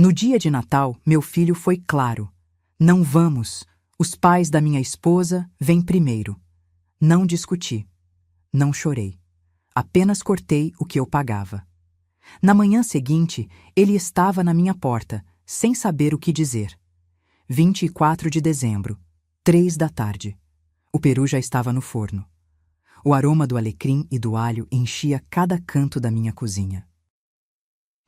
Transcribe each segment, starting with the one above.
No dia de Natal, meu filho foi claro. Não vamos. Os pais da minha esposa vêm primeiro. Não discuti. Não chorei. Apenas cortei o que eu pagava. Na manhã seguinte, ele estava na minha porta, sem saber o que dizer. 24 de dezembro, 3 da tarde. O peru já estava no forno. O aroma do alecrim e do alho enchia cada canto da minha cozinha.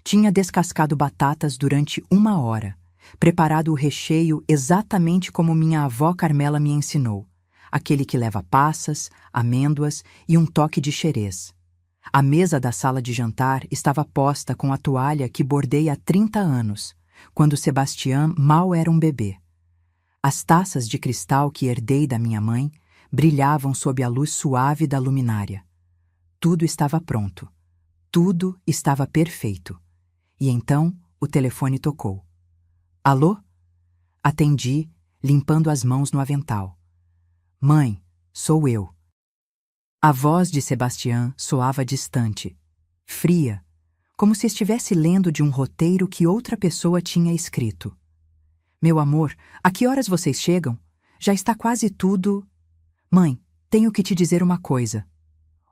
Tinha descascado batatas durante 1 hora, preparado o recheio exatamente como minha avó Carmela me ensinou, aquele que leva passas, amêndoas e um toque de xerez. A mesa da sala de jantar estava posta com a toalha que bordei há 30 anos, quando Sebastião mal era um bebê. As taças de cristal que herdei da minha mãe brilhavam sob a luz suave da luminária. Tudo estava pronto. Tudo estava perfeito. E então o telefone tocou. Alô? Atendi, limpando as mãos no avental. Mãe, sou eu. A voz de Sebastião soava distante, fria, como se estivesse lendo de um roteiro que outra pessoa tinha escrito. Meu amor, a que horas vocês chegam? Já está quase tudo... Mãe, tenho que te dizer uma coisa.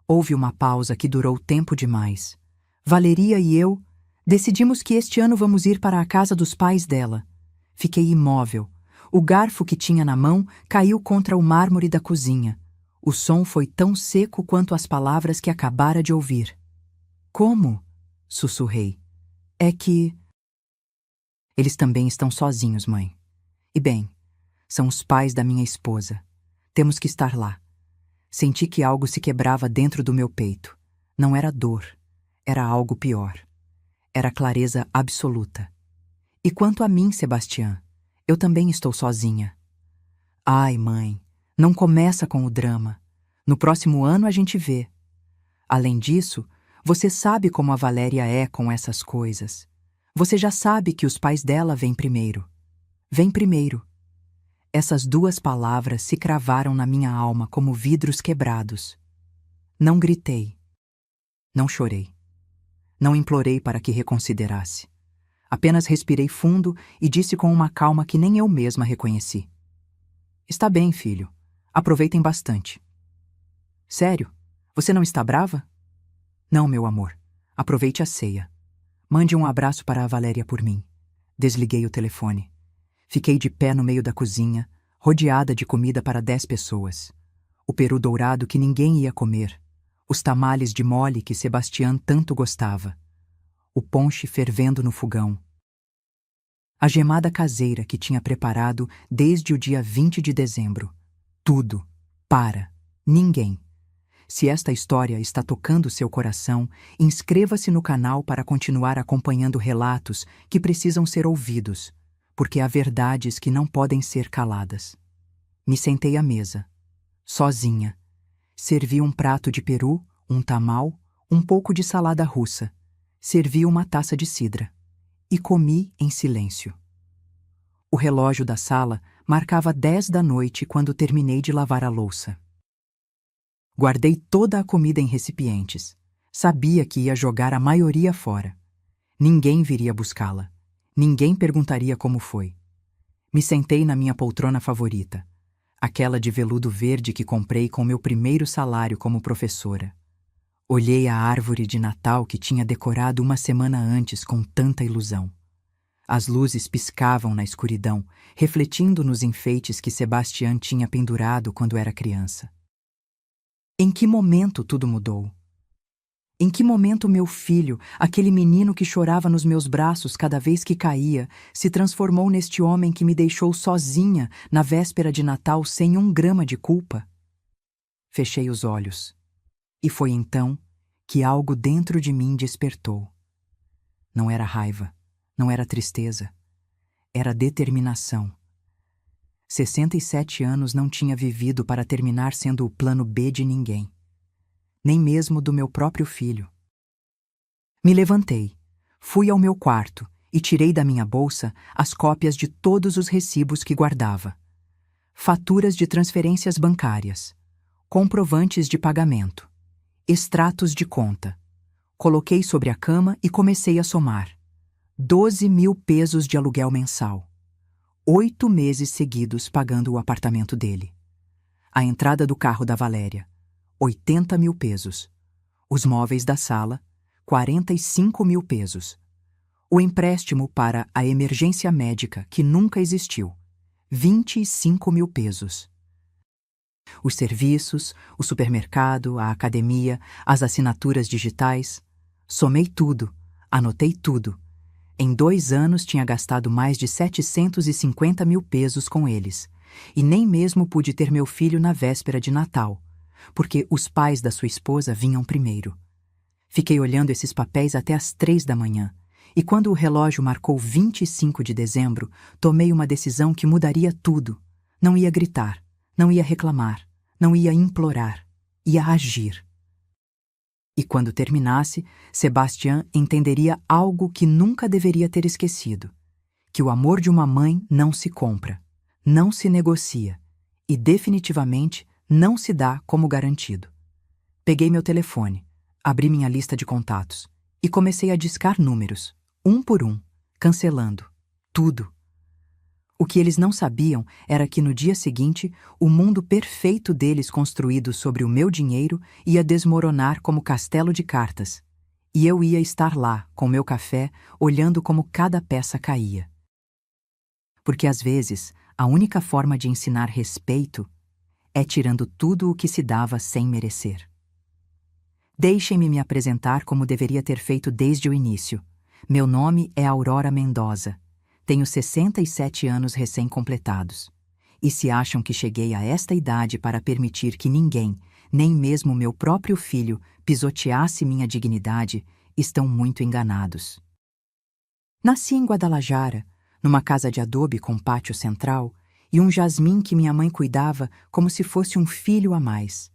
Houve uma pausa que durou tempo demais. Valeria e eu decidimos que este ano vamos ir para a casa dos pais dela. Fiquei imóvel. O garfo que tinha na mão caiu contra o mármore da cozinha. O som foi tão seco quanto as palavras que acabara de ouvir. Como? Sussurrei. É que... Eles também estão sozinhos, mãe. E bem, são os pais da minha esposa. Temos que estar lá. Senti que algo se quebrava dentro do meu peito. Não era dor. Era algo pior. Era clareza absoluta. E quanto a mim, Sebastião, eu também estou sozinha. Ai, mãe, não começa com o drama. No próximo ano a gente vê. Além disso, você sabe como a Valéria é com essas coisas. Você já sabe que os pais dela vêm primeiro. Vêm primeiro. Essas duas palavras se cravaram na minha alma como vidros quebrados. Não gritei. Não chorei. Não implorei para que reconsiderasse. Apenas respirei fundo e disse com uma calma que nem eu mesma reconheci. Está bem, filho. Aproveitem bastante. Sério? Você não está brava? Não, meu amor. Aproveite a ceia. Mande um abraço para a Valéria por mim. Desliguei o telefone. Fiquei de pé no meio da cozinha, rodeada de comida para 10 pessoas. O peru dourado que ninguém ia comer. Os tamales de mole que Sebastião tanto gostava. O ponche fervendo no fogão. A gemada caseira que tinha preparado desde o dia 20 de dezembro. Tudo. Para. Ninguém. Se esta história está tocando seu coração, inscreva-se no canal para continuar acompanhando relatos que precisam ser ouvidos, porque há verdades que não podem ser caladas. Me sentei à mesa, sozinha. Servi um prato de peru, um tamal, um pouco de salada russa. Servi uma taça de cidra. E comi em silêncio. O relógio da sala marcava 10 da noite quando terminei de lavar a louça. Guardei toda a comida em recipientes. Sabia que ia jogar a maioria fora. Ninguém viria buscá-la. Ninguém perguntaria como foi. Me sentei na minha poltrona favorita, aquela de veludo verde que comprei com meu primeiro salário como professora. Olhei a árvore de Natal que tinha decorado uma semana antes com tanta ilusão. As luzes piscavam na escuridão, refletindo nos enfeites que Sebastião tinha pendurado quando era criança. Em que momento tudo mudou? Em que momento meu filho, aquele menino que chorava nos meus braços cada vez que caía, se transformou neste homem que me deixou sozinha na véspera de Natal sem 1 grama de culpa? Fechei os olhos. E foi então que algo dentro de mim despertou. Não era raiva, não era tristeza, era determinação. 67 anos não tinha vivido para terminar sendo o plano B de ninguém, nem mesmo do meu próprio filho. Me levantei, fui ao meu quarto e tirei da minha bolsa as cópias de todos os recibos que guardava. Faturas de transferências bancárias, comprovantes de pagamento, extratos de conta. Coloquei sobre a cama e comecei a somar. 12.000 pesos de aluguel mensal. 8 meses seguidos pagando o apartamento dele. A entrada do carro da Valéria, 80.000 pesos. Os móveis da sala, 45.000 pesos. O empréstimo para a emergência médica, que nunca existiu, 25.000 pesos. Os serviços, o supermercado, a academia, as assinaturas digitais. Somei tudo, anotei tudo. Em 2 anos tinha gastado mais de 750.000 pesos com eles. E nem mesmo pude ter meu filho na véspera de Natal, porque os pais da sua esposa vinham primeiro. Fiquei olhando esses papéis até às 3 da manhã, e quando o relógio marcou 25 de dezembro, tomei uma decisão que mudaria tudo. Não ia gritar, não ia reclamar, não ia implorar, ia agir. E quando terminasse, Sebastián entenderia algo que nunca deveria ter esquecido: que o amor de uma mãe não se compra, não se negocia e definitivamente não se dá como garantido. Peguei meu telefone, abri minha lista de contatos e comecei a discar números, um por um, cancelando tudo. O que eles não sabiam era que no dia seguinte, o mundo perfeito deles construído sobre o meu dinheiro ia desmoronar como castelo de cartas, e eu ia estar lá, com meu café, olhando como cada peça caía. Porque às vezes, a única forma de ensinar respeito é tirando tudo o que se dava sem merecer. Deixem-me me apresentar como deveria ter feito desde o início. Meu nome é Aurora Mendoza. Tenho 67 anos recém-completados. E se acham que cheguei a esta idade para permitir que ninguém, nem mesmo meu próprio filho, pisoteasse minha dignidade, estão muito enganados. Nasci em Guadalajara, numa casa de adobe com pátio central, e um jasmim que minha mãe cuidava como se fosse um filho a mais.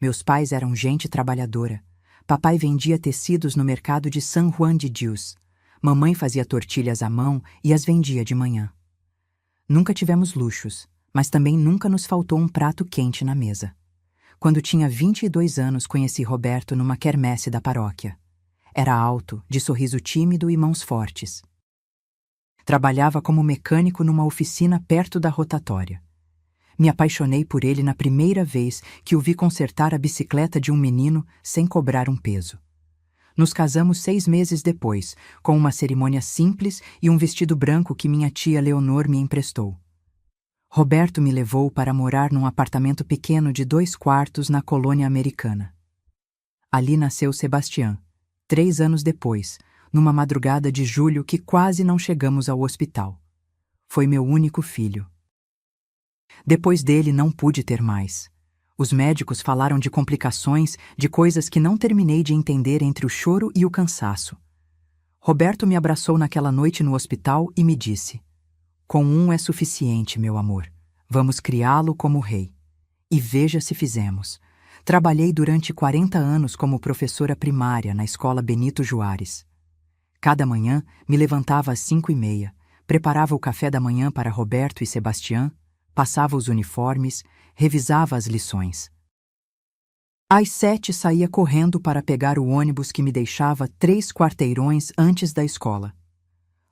Meus pais eram gente trabalhadora. Papai vendia tecidos no mercado de San Juan de Dios. Mamãe fazia tortilhas à mão e as vendia de manhã. Nunca tivemos luxos, mas também nunca nos faltou um prato quente na mesa. Quando tinha 22 anos, conheci Roberto numa quermesse da paróquia. Era alto, de sorriso tímido e mãos fortes. Trabalhava como mecânico numa oficina perto da rotatória. Me apaixonei por ele na primeira vez que o vi consertar a bicicleta de um menino sem cobrar um peso. Nos casamos 6 meses depois, com uma cerimônia simples e um vestido branco que minha tia Leonor me emprestou. Roberto me levou para morar num apartamento pequeno de 2 quartos na colônia americana. Ali nasceu Sebastián, 3 anos depois, numa madrugada de julho que quase não chegamos ao hospital. Foi meu único filho. Depois dele não pude ter mais. Os médicos falaram de complicações, de coisas que não terminei de entender entre o choro e o cansaço. Roberto me abraçou naquela noite no hospital e me disse: "Com um é suficiente, meu amor. Vamos criá-lo como rei." E veja se fizemos. Trabalhei durante 40 anos como professora primária na escola Benito Juárez. Cada manhã me levantava às 5:30, preparava o café da manhã para Roberto e Sebastián, passava os uniformes, revisava as lições. Às 7 saía correndo para pegar o ônibus que me deixava 3 quarteirões antes da escola.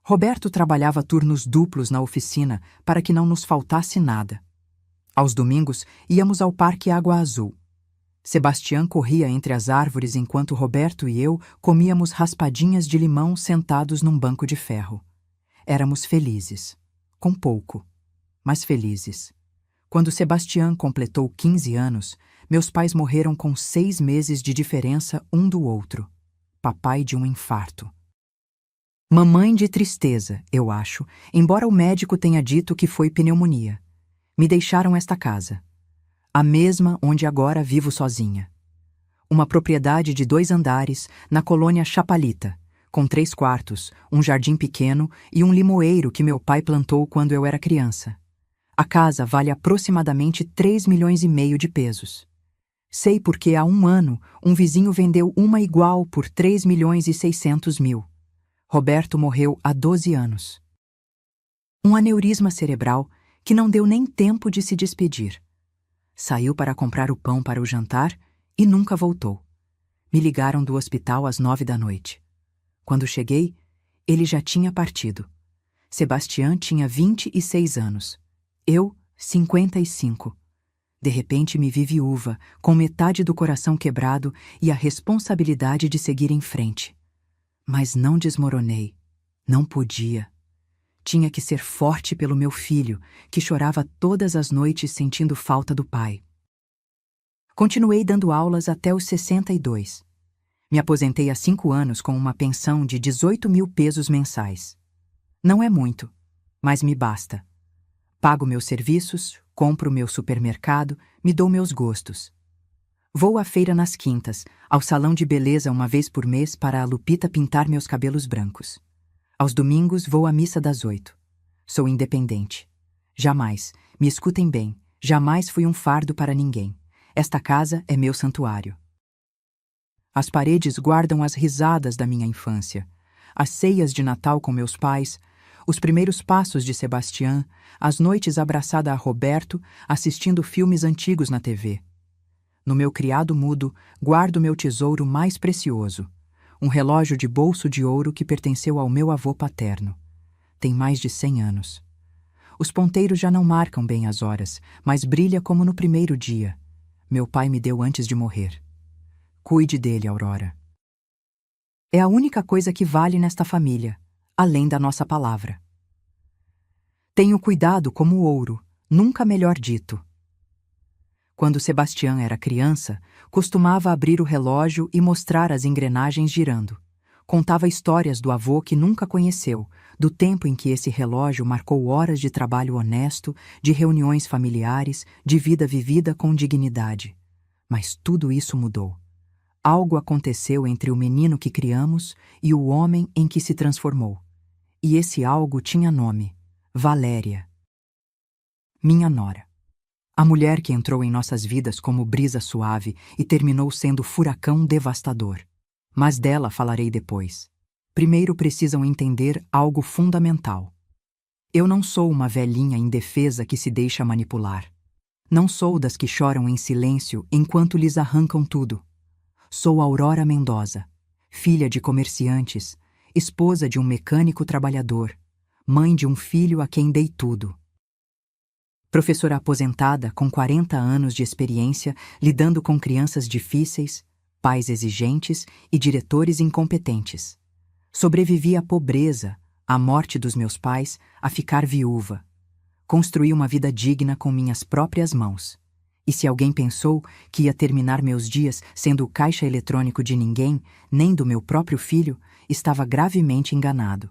Roberto trabalhava turnos duplos na oficina para que não nos faltasse nada. Aos domingos, íamos ao Parque Água Azul. Sebastián corria entre as árvores enquanto Roberto e eu comíamos raspadinhas de limão sentados num banco de ferro. Éramos felizes. Com pouco, mas felizes. Quando Sebastián completou 15 anos, meus pais morreram com 6 meses de diferença um do outro. Papai de um infarto. Mamãe de tristeza, eu acho, embora o médico tenha dito que foi pneumonia. Me deixaram esta casa. A mesma onde agora vivo sozinha. Uma propriedade de 2 andares, na colônia Chapalita, com 3 quartos, um jardim pequeno e um limoeiro que meu pai plantou quando eu era criança. A casa vale aproximadamente 3,5 milhões de pesos. Sei porque há 1 ano um vizinho vendeu uma igual por 3,6 milhões. Roberto morreu há 12 anos. Um aneurisma cerebral que não deu nem tempo de se despedir. Saiu para comprar o pão para o jantar e nunca voltou. Me ligaram do hospital às 9 da noite. Quando cheguei, Ele já tinha partido. Sebastião tinha 26 anos. Eu, 55. De repente me vi viúva, com metade do coração quebrado e a responsabilidade de seguir em frente. Mas não desmoronei. Não podia. Tinha que ser forte pelo meu filho, que chorava todas as noites sentindo falta do pai. Continuei dando aulas até os 62. Me aposentei há 5 anos com uma pensão de 18.000 pesos mensais. Não é muito, mas me basta. Pago meus serviços, compro meu supermercado, me dou meus gostos. Vou à feira nas quintas, ao salão de beleza uma vez por mês para a Lupita pintar meus cabelos brancos. Aos domingos vou à missa das 8. Sou independente. Jamais, me escutem bem, jamais fui um fardo para ninguém. Esta casa é meu santuário. As paredes guardam as risadas da minha infância, as ceias de Natal com meus pais, os primeiros passos de Sebastião, as noites abraçada a Roberto, assistindo filmes antigos na TV. No meu criado mudo, guardo meu tesouro mais precioso, um relógio de bolso de ouro que pertenceu ao meu avô paterno. Tem mais de 100 anos. Os ponteiros já não marcam bem as horas, mas brilha como no primeiro dia. Meu pai me deu antes de morrer. Cuide dele, Aurora. É a única coisa que vale nesta família, além da nossa palavra. Tenho cuidado como ouro, nunca melhor dito. Quando Sebastião era criança, costumava abrir o relógio e mostrar as engrenagens girando. Contava histórias do avô que nunca conheceu, do tempo em que esse relógio marcou horas de trabalho honesto, de reuniões familiares, de vida vivida com dignidade. Mas tudo isso mudou. Algo aconteceu entre o menino que criamos e o homem em que se transformou. E esse algo tinha nome: Valéria. Minha nora. A mulher que entrou em nossas vidas como brisa suave e terminou sendo furacão devastador. Mas dela falarei depois. Primeiro precisam entender algo fundamental. Eu não sou uma velhinha indefesa que se deixa manipular. Não sou das que choram em silêncio enquanto lhes arrancam tudo. Sou Aurora Mendoza, filha de comerciantes, esposa de um mecânico trabalhador, mãe de um filho a quem dei tudo. Professora aposentada com 40 anos de experiência lidando com crianças difíceis, pais exigentes e diretores incompetentes. Sobrevivi à pobreza, à morte dos meus pais, a ficar viúva. Construí uma vida digna com minhas próprias mãos. E se alguém pensou que ia terminar meus dias sendo o caixa eletrônico de ninguém, nem do meu próprio filho, estava gravemente enganado.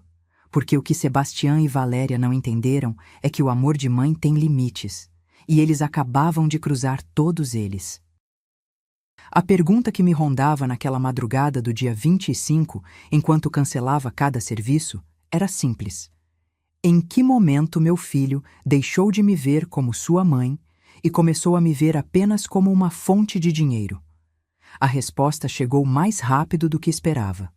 Porque o que Sebastião e Valéria não entenderam é que o amor de mãe tem limites, e eles acabavam de cruzar todos eles. A pergunta que me rondava naquela madrugada do dia 25, enquanto cancelava cada serviço, era simples. Em que momento meu filho deixou de me ver como sua mãe e começou a me ver apenas como uma fonte de dinheiro? A resposta chegou mais rápido do que esperava.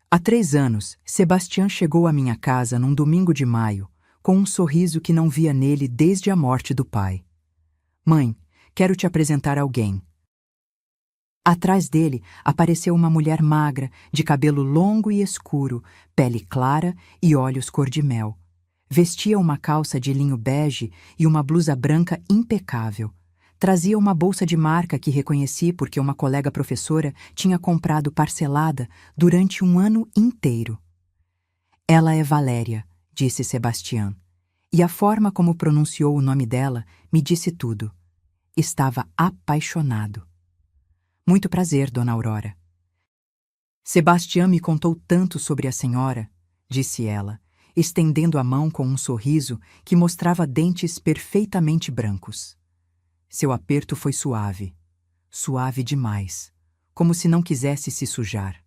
Há 3 anos, Sebastião chegou à minha casa num domingo de maio, com um sorriso que não via nele desde a morte do pai. Mãe, quero te apresentar alguém. Atrás dele apareceu uma mulher magra, de cabelo longo e escuro, pele clara e olhos cor-de-mel. Vestia uma calça de linho bege e uma blusa branca impecável. Trazia uma bolsa de marca que reconheci porque uma colega professora tinha comprado parcelada durante um ano inteiro. Ela é Valéria, disse Sebastião, e a forma como pronunciou o nome dela me disse tudo. Estava apaixonado. Muito prazer, dona Aurora. Sebastião me contou tanto sobre a senhora, disse ela, estendendo a mão com um sorriso que mostrava dentes perfeitamente brancos. Seu aperto foi suave, suave demais, como se não quisesse se sujar.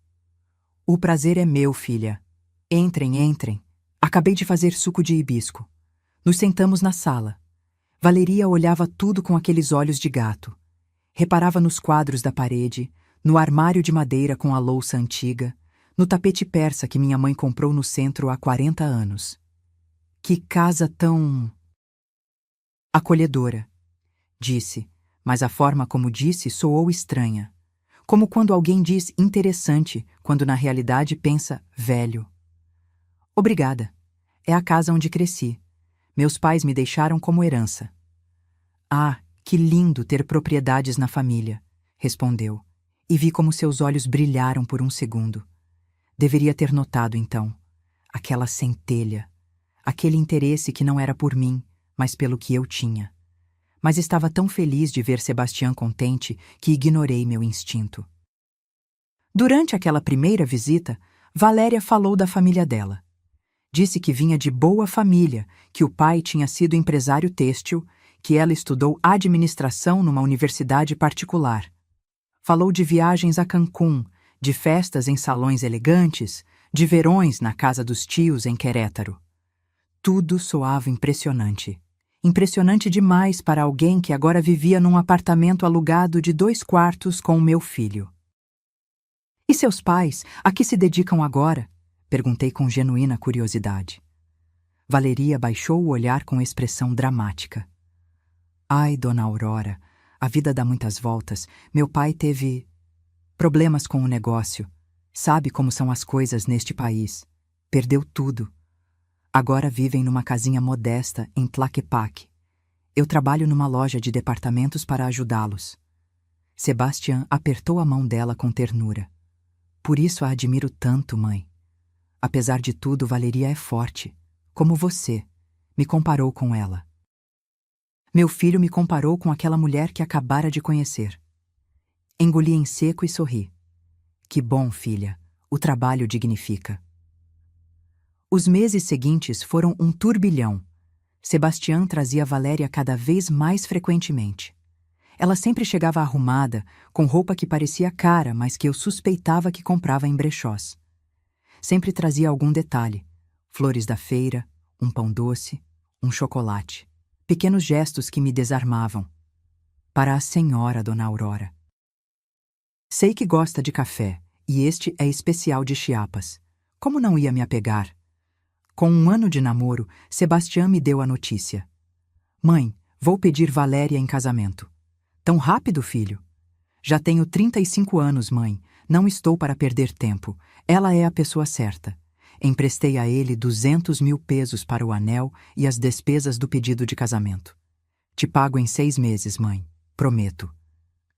O prazer é meu, filha. Entrem, entrem. Acabei de fazer suco de hibisco. Nos sentamos na sala. Valeria olhava tudo com aqueles olhos de gato. Reparava nos quadros da parede, no armário de madeira com a louça antiga, no tapete persa que minha mãe comprou no centro há 40 anos. Que casa tão acolhedora, disse, mas a forma como disse soou estranha. Como quando alguém diz interessante, quando na realidade pensa velho. Obrigada. É a casa onde cresci. Meus pais me deixaram como herança. Ah, que lindo ter propriedades na família, respondeu, e vi como seus olhos brilharam por um segundo. Deveria ter notado, então, aquela centelha, aquele interesse que não era por mim, mas pelo que eu tinha. Mas estava tão feliz de ver Sebastião contente que ignorei meu instinto. Durante aquela primeira visita, Valéria falou da família dela. Disse que vinha de boa família, que o pai tinha sido empresário têxtil, que ela estudou administração numa universidade particular. Falou de viagens a Cancún, de festas em salões elegantes, de verões na casa dos tios em Querétaro. Tudo soava impressionante. Impressionante demais para alguém que agora vivia num apartamento alugado de 2 quartos com o meu filho. E seus pais, a que se dedicam agora? Perguntei com genuína curiosidade. Valeria baixou o olhar com expressão dramática. Ai, dona Aurora, a vida dá muitas voltas. Meu pai teve problemas com o negócio. Sabe como são as coisas neste país. Perdeu tudo. Agora vivem numa casinha modesta em Tlaquepaque. Eu trabalho numa loja de departamentos para ajudá-los. Sebastião apertou a mão dela com ternura. Por isso a admiro tanto, mãe. Apesar de tudo, Valeria é forte. Como você. Me comparou com ela. Meu filho me comparou com aquela mulher que acabara de conhecer. Engoli em seco e sorri. Que bom, filha. O trabalho dignifica. Os meses seguintes foram um turbilhão. Sebastião trazia Valéria cada vez mais frequentemente. Ela sempre chegava arrumada, com roupa que parecia cara, mas que eu suspeitava que comprava em brechós. Sempre trazia algum detalhe: flores da feira, um pão doce, um chocolate. Pequenos gestos que me desarmavam. Para a senhora, dona Aurora. Sei que gosta de café, e este é especial de Chiapas. Como não ia me apegar? Com 1 ano de namoro, Sebastião me deu a notícia. Mãe, vou pedir Valéria em casamento. Tão rápido, filho? Já tenho 35 anos, mãe. Não estou para perder tempo. Ela é a pessoa certa. Emprestei a ele 200 mil pesos para o anel e as despesas do pedido de casamento. Te pago em 6 meses, mãe. Prometo.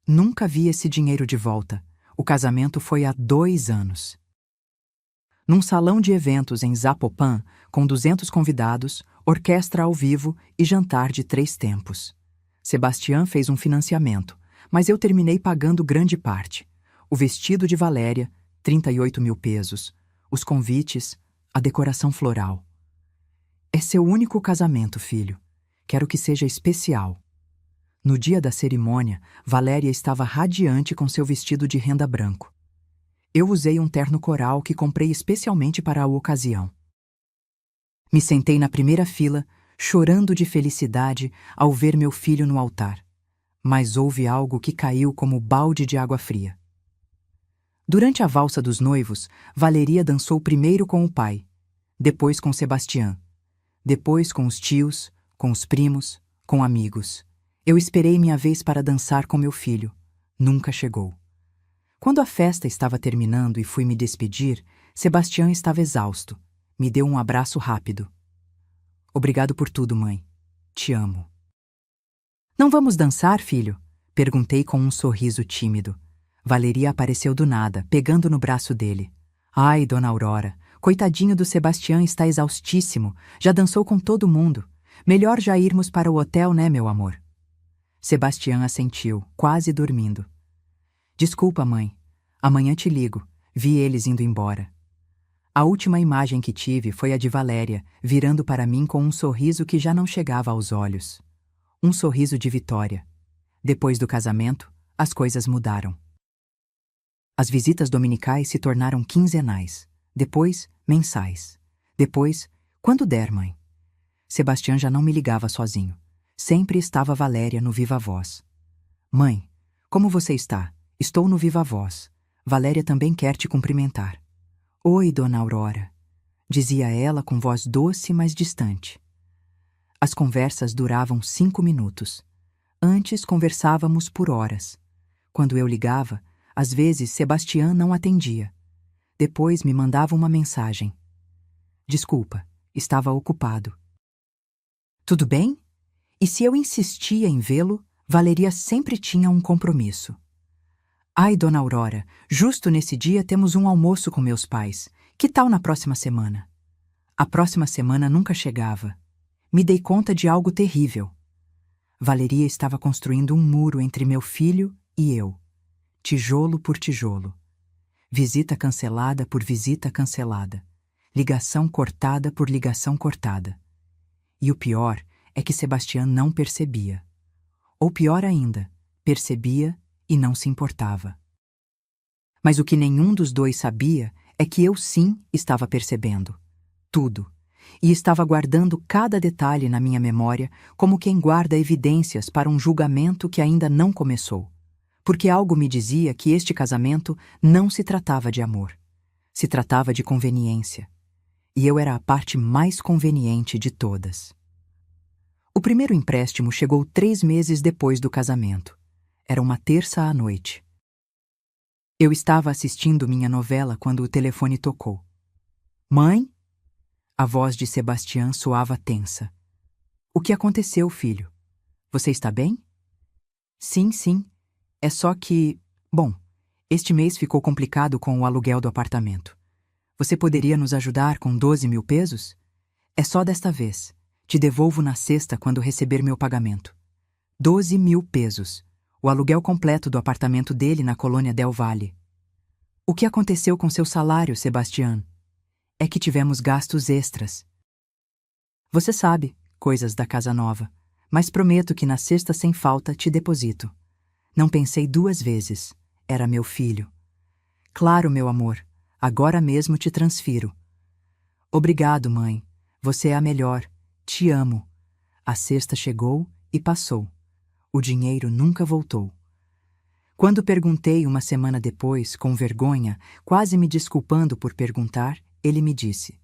Nunca vi esse dinheiro de volta. O casamento foi há 2 anos. Num salão de eventos em Zapopan, com 200 convidados, orquestra ao vivo e jantar de 3 tempos. Sebastião fez um financiamento, mas eu terminei pagando grande parte. O vestido de Valéria, 38 mil pesos. Os convites, a decoração floral. É seu único casamento, filho. Quero que seja especial. No dia da cerimônia, Valéria estava radiante com seu vestido de renda branco. Eu usei um terno coral que comprei especialmente para a ocasião. Me sentei na primeira fila, chorando de felicidade ao ver meu filho no altar. Mas houve algo que caiu como balde de água fria. Durante a valsa dos noivos, Valeria dançou primeiro com o pai, depois com Sebastião, depois com os tios, com os primos, com amigos. Eu esperei minha vez para dançar com meu filho. Nunca chegou. Quando a festa estava terminando e fui me despedir, Sebastião estava exausto. Me deu um abraço rápido. Obrigado por tudo, mãe. Te amo. Não vamos dançar, filho? Perguntei com um sorriso tímido. Valeria apareceu do nada, pegando no braço dele. Ai, dona Aurora, coitadinho do Sebastião está exaustíssimo. Já dançou com todo mundo. Melhor já irmos para o hotel, né, meu amor? Sebastião assentiu, quase dormindo. Desculpa, mãe. Amanhã te ligo. Vi eles indo embora. A última imagem que tive foi a de Valéria, virando para mim com um sorriso que já não chegava aos olhos. Um sorriso de vitória. Depois do casamento, as coisas mudaram. As visitas dominicais se tornaram quinzenais, depois mensais, depois, quando der, mãe. Sebastião já não me ligava sozinho. Sempre estava Valéria no Viva Voz. Mãe, como você está? Estou no Viva Voz. Valéria também quer te cumprimentar. Oi, dona Aurora, dizia ela com voz doce, mas distante. As conversas duravam 5 minutos. Antes conversávamos por horas. Quando eu ligava, às vezes Sebastião não atendia. Depois me mandava uma mensagem. Desculpa, estava ocupado. Tudo bem? E se eu insistia em vê-lo, Valeria sempre tinha um compromisso. Ai, Dona Aurora, justo nesse dia temos um almoço com meus pais. Que tal na próxima semana? A próxima semana nunca chegava. Me dei conta de algo terrível. Valeria estava construindo um muro entre meu filho e eu, tijolo por tijolo. Visita cancelada por visita cancelada. Ligação cortada por ligação cortada. E o pior é que Sebastião não percebia. Ou pior ainda, percebia e não se importava. Mas o que nenhum dos dois sabia é que eu sim estava percebendo. Tudo. E estava guardando cada detalhe na minha memória como quem guarda evidências para um julgamento que ainda não começou. Porque algo me dizia que este casamento não se tratava de amor. Se tratava de conveniência. E eu era a parte mais conveniente de todas. O primeiro empréstimo chegou 3 meses depois do casamento. Era uma terça à noite. Eu estava assistindo minha novela quando o telefone tocou. Mãe? A voz de Sebastião soava tensa. O que aconteceu, filho? Você está bem? Sim, sim. É só que... Bom, este mês ficou complicado com o aluguel do apartamento. Você poderia nos ajudar com 12 mil pesos? É só desta vez. Te devolvo na sexta quando receber meu pagamento. 12 mil pesos. O aluguel completo do apartamento dele na colônia Del Valle. O que aconteceu com seu salário, Sebastião? É que tivemos gastos extras. Você sabe, coisas da casa nova, mas prometo que na sexta sem falta te deposito. Não pensei 2 vezes. Era meu filho. Claro, meu amor. Agora mesmo te transfiro. Obrigado, mãe. Você é a melhor. Te amo. A sexta chegou e passou. O dinheiro nunca voltou. Quando perguntei uma semana depois, com vergonha, quase me desculpando por perguntar, ele me disse: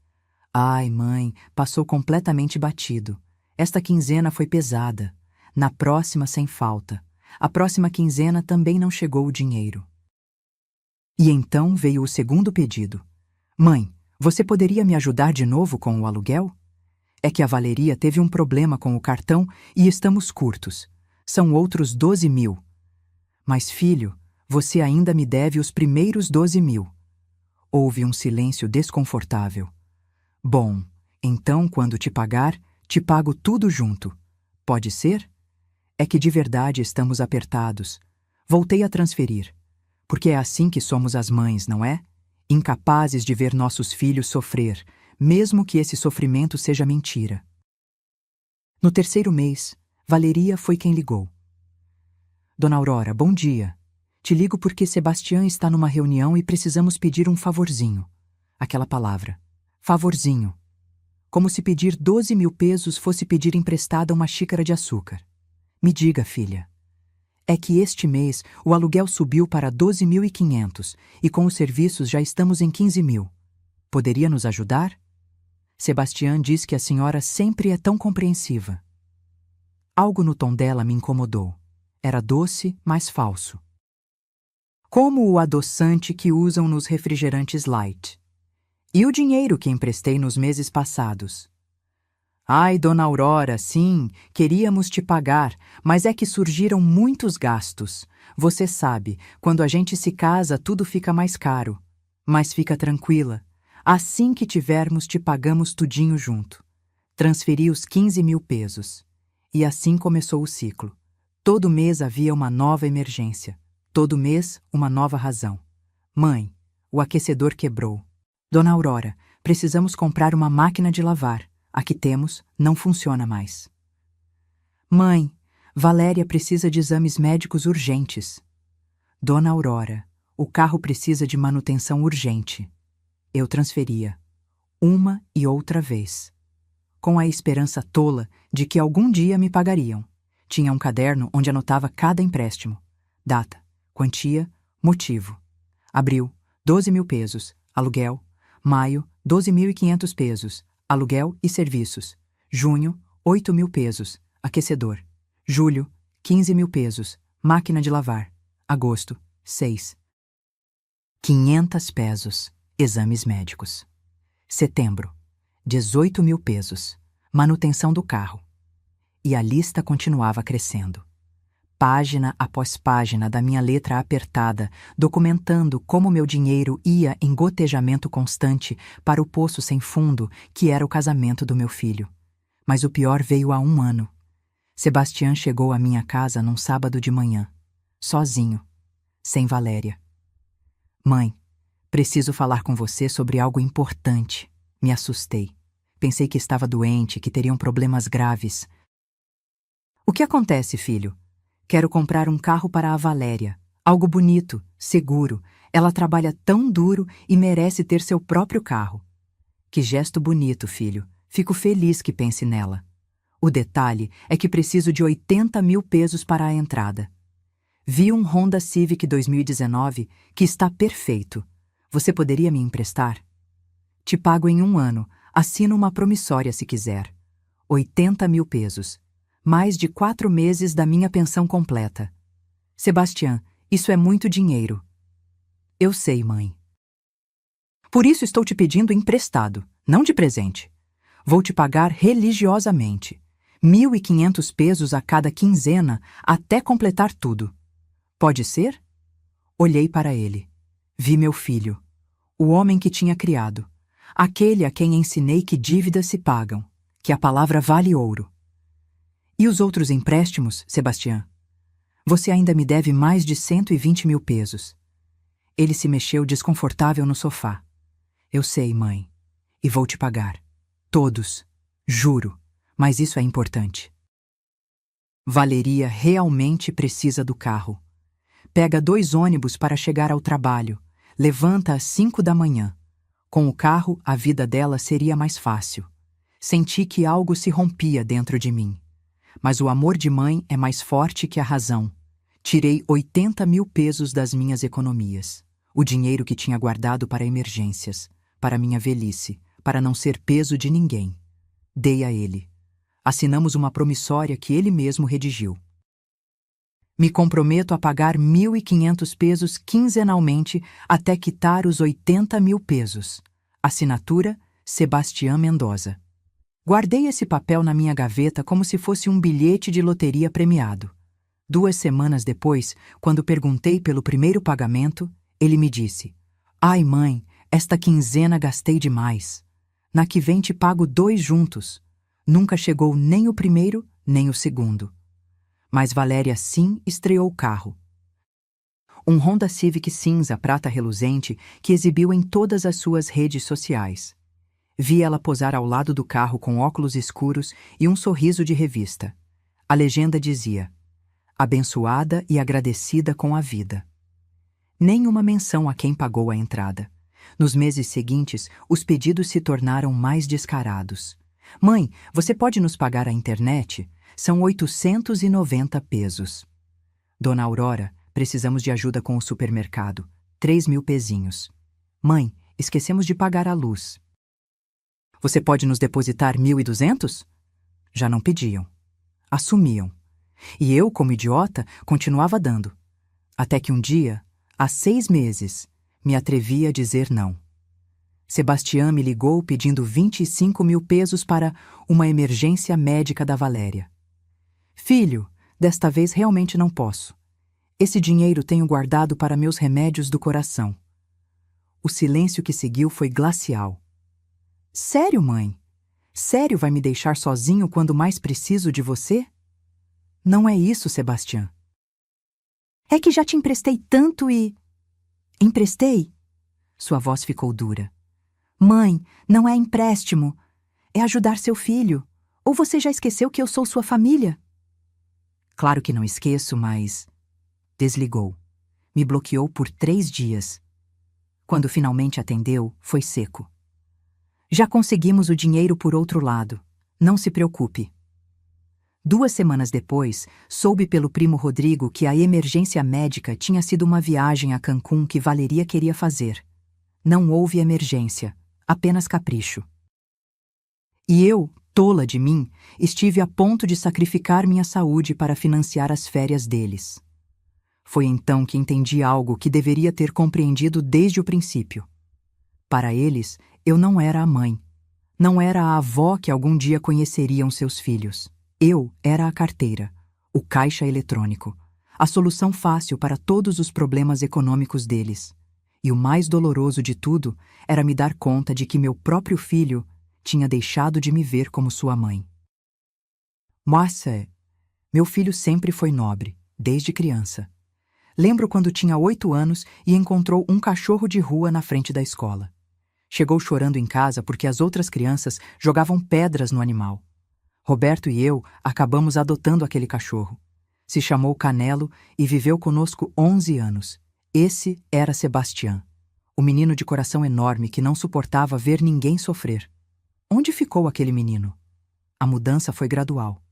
Ai, mãe, passou completamente batido. Esta quinzena foi pesada. Na próxima, sem falta. A próxima quinzena também não chegou o dinheiro. E então veio o segundo pedido. Mãe, você poderia me ajudar de novo com o aluguel? É que a Valeria teve um problema com o cartão e estamos curtos. São outros 12 mil. Mas, filho, você ainda me deve os primeiros 12 mil. Houve um silêncio desconfortável. Bom, então quando te pagar, te pago tudo junto. Pode ser? É que de verdade estamos apertados. Voltei a transferir. Porque é assim que somos as mães, não é? Incapazes de ver nossos filhos sofrer, mesmo que esse sofrimento seja mentira. No terceiro mês, Valeria foi quem ligou. Dona Aurora, bom dia. Te ligo porque Sebastião está numa reunião e precisamos pedir um favorzinho. Aquela palavra. Favorzinho. Como se pedir 12 mil pesos fosse pedir emprestada uma xícara de açúcar. Me diga, filha. É que este mês o aluguel subiu para 12.500 e com os serviços já estamos em 15 mil. Poderia nos ajudar? Sebastião diz que a senhora sempre é tão compreensiva. Algo no tom dela me incomodou. Era doce, mas falso. Como o adoçante que usam nos refrigerantes light. E o dinheiro que emprestei nos meses passados? Ai, Dona Aurora, sim, queríamos te pagar, mas é que surgiram muitos gastos. Você sabe, quando a gente se casa tudo fica mais caro. Mas fica tranquila. Assim que tivermos te pagamos tudinho junto. Transferi os 15 mil pesos. E assim começou o ciclo. Todo mês havia uma nova emergência. Todo mês, uma nova razão. Mãe, o aquecedor quebrou. Dona Aurora, precisamos comprar uma máquina de lavar. A que temos não funciona mais. Mãe, Valéria precisa de exames médicos urgentes. Dona Aurora, o carro precisa de manutenção urgente. Eu transferia, uma e outra vez, com a esperança tola de que algum dia me pagariam. Tinha um caderno onde anotava cada empréstimo. Data, quantia, motivo. Abril, 12 mil pesos, aluguel. Maio, 12.500 pesos, aluguel e serviços. Junho, 8 mil pesos, aquecedor. Julho, 15 mil pesos, máquina de lavar. Agosto, 6. 500 pesos, exames médicos. Setembro, 18.000 pesos. Manutenção do carro. E a lista continuava crescendo. Página após página da minha letra apertada, documentando como meu dinheiro ia em gotejamento constante para o poço sem fundo que era o casamento do meu filho. Mas o pior veio há 1 ano. Sebastião chegou à minha casa num sábado de manhã, sozinho, sem Valéria. Mãe, preciso falar com você sobre algo importante. Me assustei. Pensei que estava doente, que teriam problemas graves. O que acontece, filho? Quero comprar um carro para a Valéria. Algo bonito, seguro. Ela trabalha tão duro e merece ter seu próprio carro. Que gesto bonito, filho. Fico feliz que pense nela. O detalhe é que preciso de 80.000 pesos para a entrada. Vi um Honda Civic 2019 que está perfeito. Você poderia me emprestar? Te pago em 1 ano. Assino uma promissória se quiser. 80.000 pesos. Mais de 4 meses da minha pensão completa. Sebastião, isso é muito dinheiro. Eu sei, mãe. Por isso estou te pedindo emprestado, não de presente. Vou te pagar religiosamente. 1.500 pesos a cada quinzena até completar tudo. Pode ser? Olhei para ele. Vi meu filho, o homem que tinha criado, aquele a quem ensinei que dívidas se pagam, que a palavra vale ouro. E os outros empréstimos, Sebastião? Você ainda me deve mais de 120.000 pesos. Ele se mexeu desconfortável no sofá. Eu sei, mãe, e vou te pagar. Todos, juro, mas isso é importante. Valeria realmente precisa do carro. Pega 2 ônibus para chegar ao trabalho. Levanta às 5 da manhã. Com o carro, a vida dela seria mais fácil. Senti que algo se rompia dentro de mim. Mas o amor de mãe é mais forte que a razão. Tirei 80.000 pesos das minhas economias. O dinheiro que tinha guardado para emergências, para minha velhice, para não ser peso de ninguém. Dei a ele. Assinamos uma promissória que ele mesmo redigiu. Me comprometo a pagar 1.500 pesos quinzenalmente até quitar os 80.000 pesos. Assinatura, Sebastião Mendoza. Guardei esse papel na minha gaveta como se fosse um bilhete de loteria premiado. 2 semanas depois, quando perguntei pelo primeiro pagamento, ele me disse: Ai, mãe, esta quinzena gastei demais. Na que vem te pago 2 juntos. Nunca chegou nem o primeiro, nem o segundo. Mas Valéria sim estreou o carro. Um Honda Civic cinza prata reluzente que exibiu em todas as suas redes sociais. Vi ela posar ao lado do carro com óculos escuros e um sorriso de revista. A legenda dizia: abençoada e agradecida com a vida. Nenhuma menção a quem pagou a entrada. Nos meses seguintes, os pedidos se tornaram mais descarados. Mãe, você pode nos pagar a internet? São 890 pesos. Dona Aurora, precisamos de ajuda com o supermercado. 3.000 pezinhos. Mãe, esquecemos de pagar a luz. Você pode nos depositar 1.200? Já não pediam. Assumiam. E eu, como idiota, continuava dando. Até que um dia, há 6 meses, me atrevi a dizer não. Sebastião me ligou pedindo 25.000 pesos para uma emergência médica da Valéria. Filho, desta vez realmente não posso. Esse dinheiro tenho guardado para meus remédios do coração. O silêncio que seguiu foi glacial. Sério, mãe? Sério vai me deixar sozinho quando mais preciso de você? Não é isso, Sebastião. É que já te emprestei tanto e... Emprestei? Sua voz ficou dura. Mãe, não é empréstimo. É ajudar seu filho. Ou você já esqueceu que eu sou sua família? Claro que não esqueço, mas... Desligou. Me bloqueou por 3 dias. Quando finalmente atendeu, foi seco. Já conseguimos o dinheiro por outro lado. Não se preocupe. 2 semanas depois, soube pelo primo Rodrigo que a emergência médica tinha sido uma viagem a Cancún que Valeria queria fazer. Não houve emergência, apenas capricho. E eu, tola de mim, estive a ponto de sacrificar minha saúde para financiar as férias deles. Foi então que entendi algo que deveria ter compreendido desde o princípio. Para eles, eu não era a mãe. Não era a avó que algum dia conheceriam seus filhos. Eu era a carteira, o caixa eletrônico, a solução fácil para todos os problemas econômicos deles. E o mais doloroso de tudo era me dar conta de que meu próprio filho tinha deixado de me ver como sua mãe. Moça, meu filho sempre foi nobre, desde criança. Lembro quando tinha 8 anos e encontrou um cachorro de rua na frente da escola. Chegou chorando em casa porque as outras crianças jogavam pedras no animal. Roberto e eu acabamos adotando aquele cachorro. Se chamou Canelo e viveu conosco 11 anos. Esse era Sebastião, o menino de coração enorme que não suportava ver ninguém sofrer. Onde ficou aquele menino? A mudança foi gradual.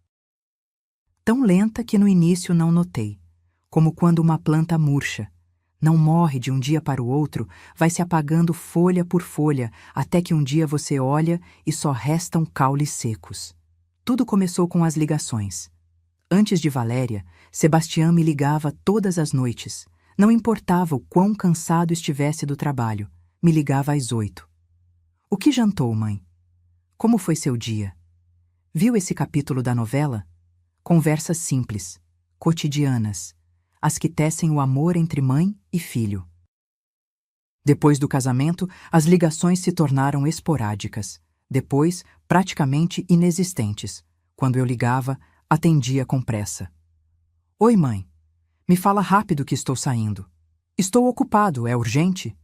Tão lenta que no início não notei, como quando uma planta murcha. Não morre de um dia para o outro, vai se apagando folha por folha, até que um dia você olha e só restam caules secos. Tudo começou com as ligações. Antes de Valéria, Sebastião me ligava todas as noites. Não importava o quão cansado estivesse do trabalho, me ligava às 8. O que jantou, mãe? Como foi seu dia? Viu esse capítulo da novela? Conversas simples, cotidianas, as que tecem o amor entre mãe e filho. Depois do casamento, as ligações se tornaram esporádicas. Depois, praticamente inexistentes. Quando eu ligava, atendia com pressa. Oi, mãe. Me fala rápido que estou saindo. Estou ocupado, é urgente?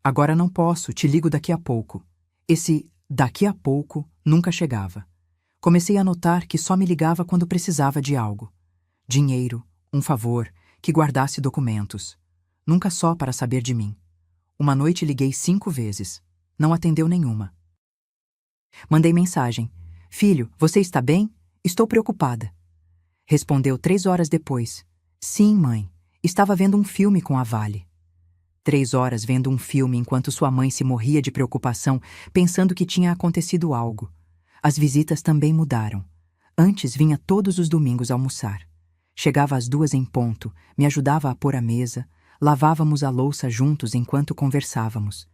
Agora não posso, te ligo daqui a pouco. Esse daqui a pouco nunca chegava. Comecei a notar que só me ligava quando precisava de algo. Dinheiro, um favor, que guardasse documentos. Nunca só para saber de mim. Uma noite liguei 5 vezes. Não atendeu nenhuma. Mandei mensagem. Filho, você está bem? Estou preocupada. Respondeu 3 horas depois. Sim, mãe. Estava vendo um filme com a Vale. 3 horas vendo um filme enquanto sua mãe se morria de preocupação, pensando que tinha acontecido algo. As visitas também mudaram. Antes vinha todos os domingos almoçar. Chegava às 2 em ponto, me ajudava a pôr a mesa, lavávamos a louça juntos enquanto conversávamos.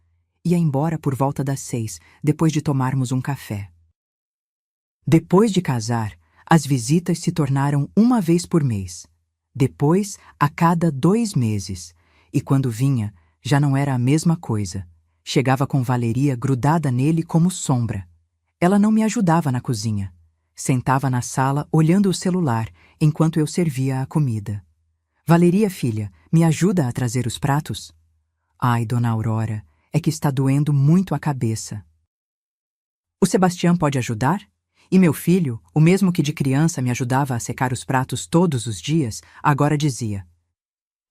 Ia embora por volta das 6, depois de tomarmos um café. Depois de casar, as visitas se tornaram uma vez por mês. Depois, a cada 2 meses. E quando vinha, já não era a mesma coisa. Chegava com Valeria grudada nele como sombra. Ela não me ajudava na cozinha. Sentava na sala olhando o celular enquanto eu servia a comida. Valeria, filha, me ajuda a trazer os pratos? Ai, dona Aurora, é que está doendo muito a cabeça. O Sebastião pode ajudar? E meu filho, o mesmo que de criança me ajudava a secar os pratos todos os dias, agora dizia: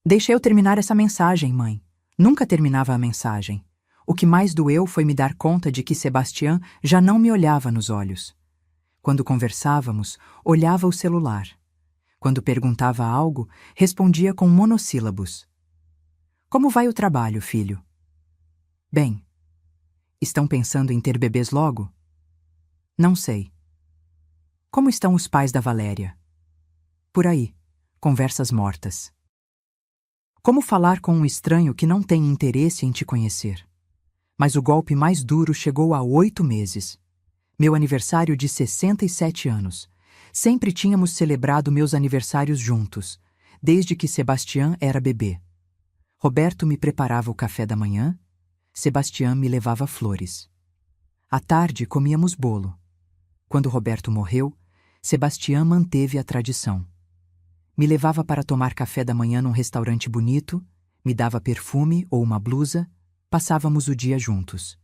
Deixa eu terminar essa mensagem, mãe. Nunca terminava a mensagem. O que mais doeu foi me dar conta de que Sebastião já não me olhava nos olhos. Quando conversávamos, olhava o celular. Quando perguntava algo, respondia com monossílabos. Como vai o trabalho, filho? Bem. Estão pensando em ter bebês logo? Não sei. Como estão os pais da Valéria? Por aí, conversas mortas. Como falar com um estranho que não tem interesse em te conhecer? Mas o golpe mais duro chegou há 8 meses. Meu aniversário de 67 anos. Sempre tínhamos celebrado meus aniversários juntos, desde que Sebastião era bebê. Roberto me preparava o café da manhã, Sebastião me levava flores. À tarde comíamos bolo. Quando Roberto morreu, Sebastião manteve a tradição. Me levava para tomar café da manhã num restaurante bonito, me dava perfume ou uma blusa, passávamos o dia juntos.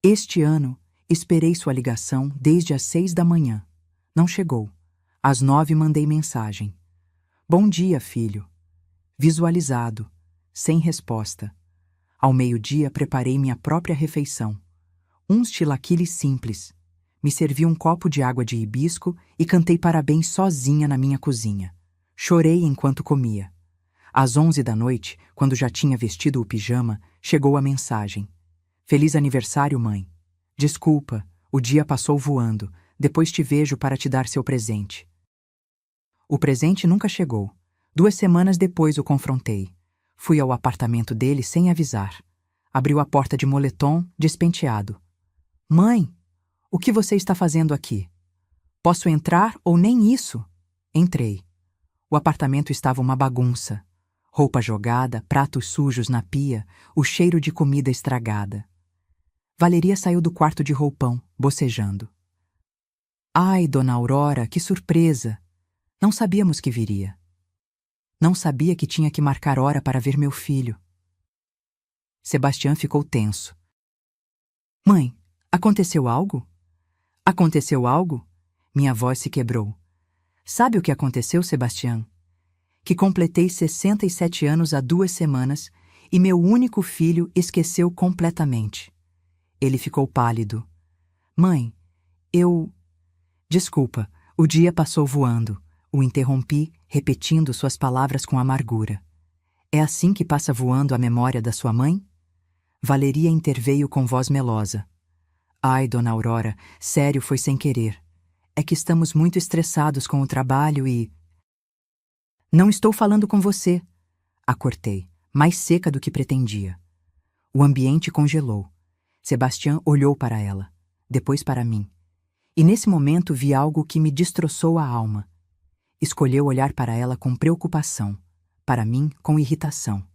Este ano, esperei sua ligação desde as 6 da manhã. Não chegou. Às 9 mandei mensagem. Bom dia, filho. Visualizado, sem resposta. Ao meio-dia preparei minha própria refeição. Uns chilaquiles simples. Me servi um copo de água de hibisco e cantei parabéns sozinha na minha cozinha. Chorei enquanto comia. Às 11 da noite, quando já tinha vestido o pijama, chegou a mensagem. Feliz aniversário, mãe. Desculpa, o dia passou voando. Depois te vejo para te dar seu presente. O presente nunca chegou. 2 semanas depois o confrontei. Fui ao apartamento dele sem avisar. Abriu a porta de moletom, despenteado. Mãe, o que você está fazendo aqui? Posso entrar ou nem isso? Entrei. O apartamento estava uma bagunça. Roupa jogada, pratos sujos na pia, o cheiro de comida estragada. Valeria saiu do quarto de roupão, bocejando. Ai, Dona Aurora, que surpresa! Não sabíamos que viria. Não sabia que tinha que marcar hora para ver meu filho. Sebastião ficou tenso. Mãe, aconteceu algo? Aconteceu algo? Minha voz se quebrou. Sabe o que aconteceu, Sebastião? Que completei 67 anos há 2 semanas e meu único filho esqueceu completamente. Ele ficou pálido. Mãe, eu... Desculpa, o dia passou voando. O interrompi, repetindo suas palavras com amargura. É assim que passa voando a memória da sua mãe? Valeria interveio com voz melosa. Ai, Dona Aurora, sério, foi sem querer. É que estamos muito estressados com o trabalho e... Não estou falando com você. A cortei, mais seca do que pretendia. O ambiente congelou. Sebastião olhou para ela, depois para mim. E nesse momento vi algo que me destroçou a alma. Escolheu olhar para ela com preocupação, para mim com irritação.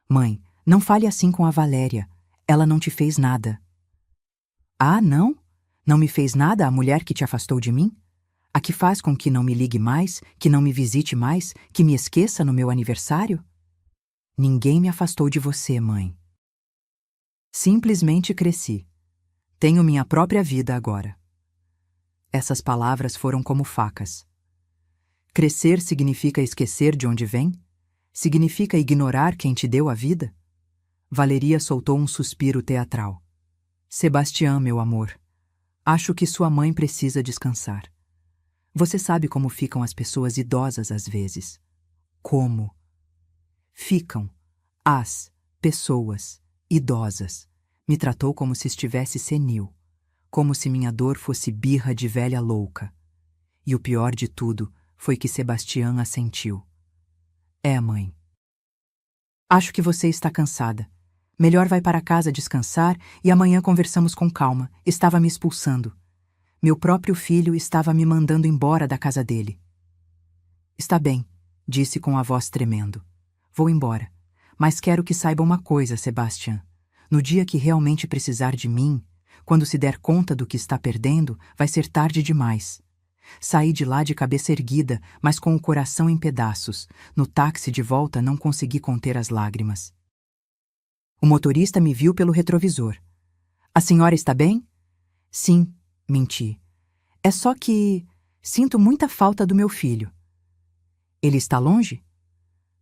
Mãe, não fale assim com a Valéria. Ela não te fez nada. Ah, não? Não me fez nada a mulher que te afastou de mim? A que faz com que não me ligue mais, que não me visite mais, que me esqueça no meu aniversário? Ninguém me afastou de você, mãe. Simplesmente cresci. Tenho minha própria vida agora. Essas palavras foram como facas. Crescer significa esquecer de onde vem? Significa ignorar quem te deu a vida? Valeria soltou um suspiro teatral. Sebastião, meu amor, acho que sua mãe precisa descansar. Você sabe como ficam as pessoas idosas às vezes. Como? Ficam as pessoas idosas. Me tratou como se estivesse senil, como se minha dor fosse birra de velha louca. E o pior de tudo foi que Sebastião assentiu. É, mãe. Acho que você está cansada. Melhor vai para casa descansar e amanhã conversamos com calma. Estava me expulsando. Meu próprio filho estava me mandando embora da casa dele. Está bem, disse com a voz tremendo. Vou embora. Mas quero que saiba uma coisa, Sebastião. No dia que realmente precisar de mim, quando se der conta do que está perdendo, vai ser tarde demais. Saí de lá de cabeça erguida, mas com o coração em pedaços. No táxi de volta não consegui conter as lágrimas. O motorista me viu pelo retrovisor. A senhora está bem? Sim, menti. É só que sinto muita falta do meu filho. Ele está longe?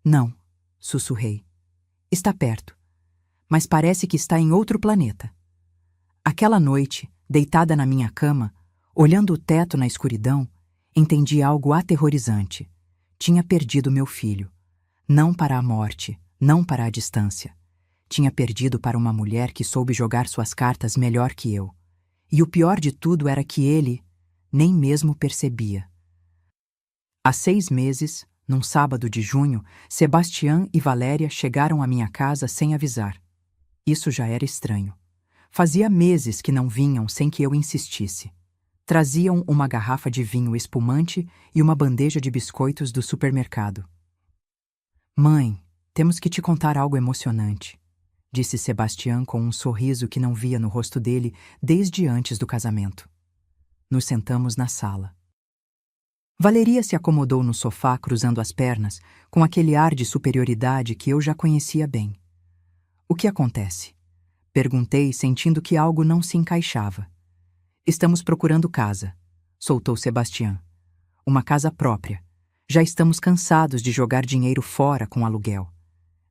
Não, sussurrei. Está perto, mas parece que está em outro planeta. Aquela noite, deitada na minha cama, olhando o teto na escuridão, entendi algo aterrorizante. Tinha perdido meu filho. Não para a morte, não para a distância. Tinha perdido para uma mulher que soube jogar suas cartas melhor que eu. E o pior de tudo era que ele nem mesmo percebia. Há 6 meses, num sábado de junho, Sebastião e Valéria chegaram à minha casa sem avisar. Isso já era estranho. Fazia meses que não vinham sem que eu insistisse. Traziam uma garrafa de vinho espumante e uma bandeja de biscoitos do supermercado. Mãe, temos que te contar algo emocionante, disse Sebastião com um sorriso que não via no rosto dele desde antes do casamento. Nos sentamos na sala. Valeria se acomodou no sofá cruzando as pernas, com aquele ar de superioridade que eu já conhecia bem. O que acontece? Perguntei, sentindo que algo não se encaixava. Estamos procurando casa, soltou Sebastião. Uma casa própria. Já estamos cansados de jogar dinheiro fora com aluguel.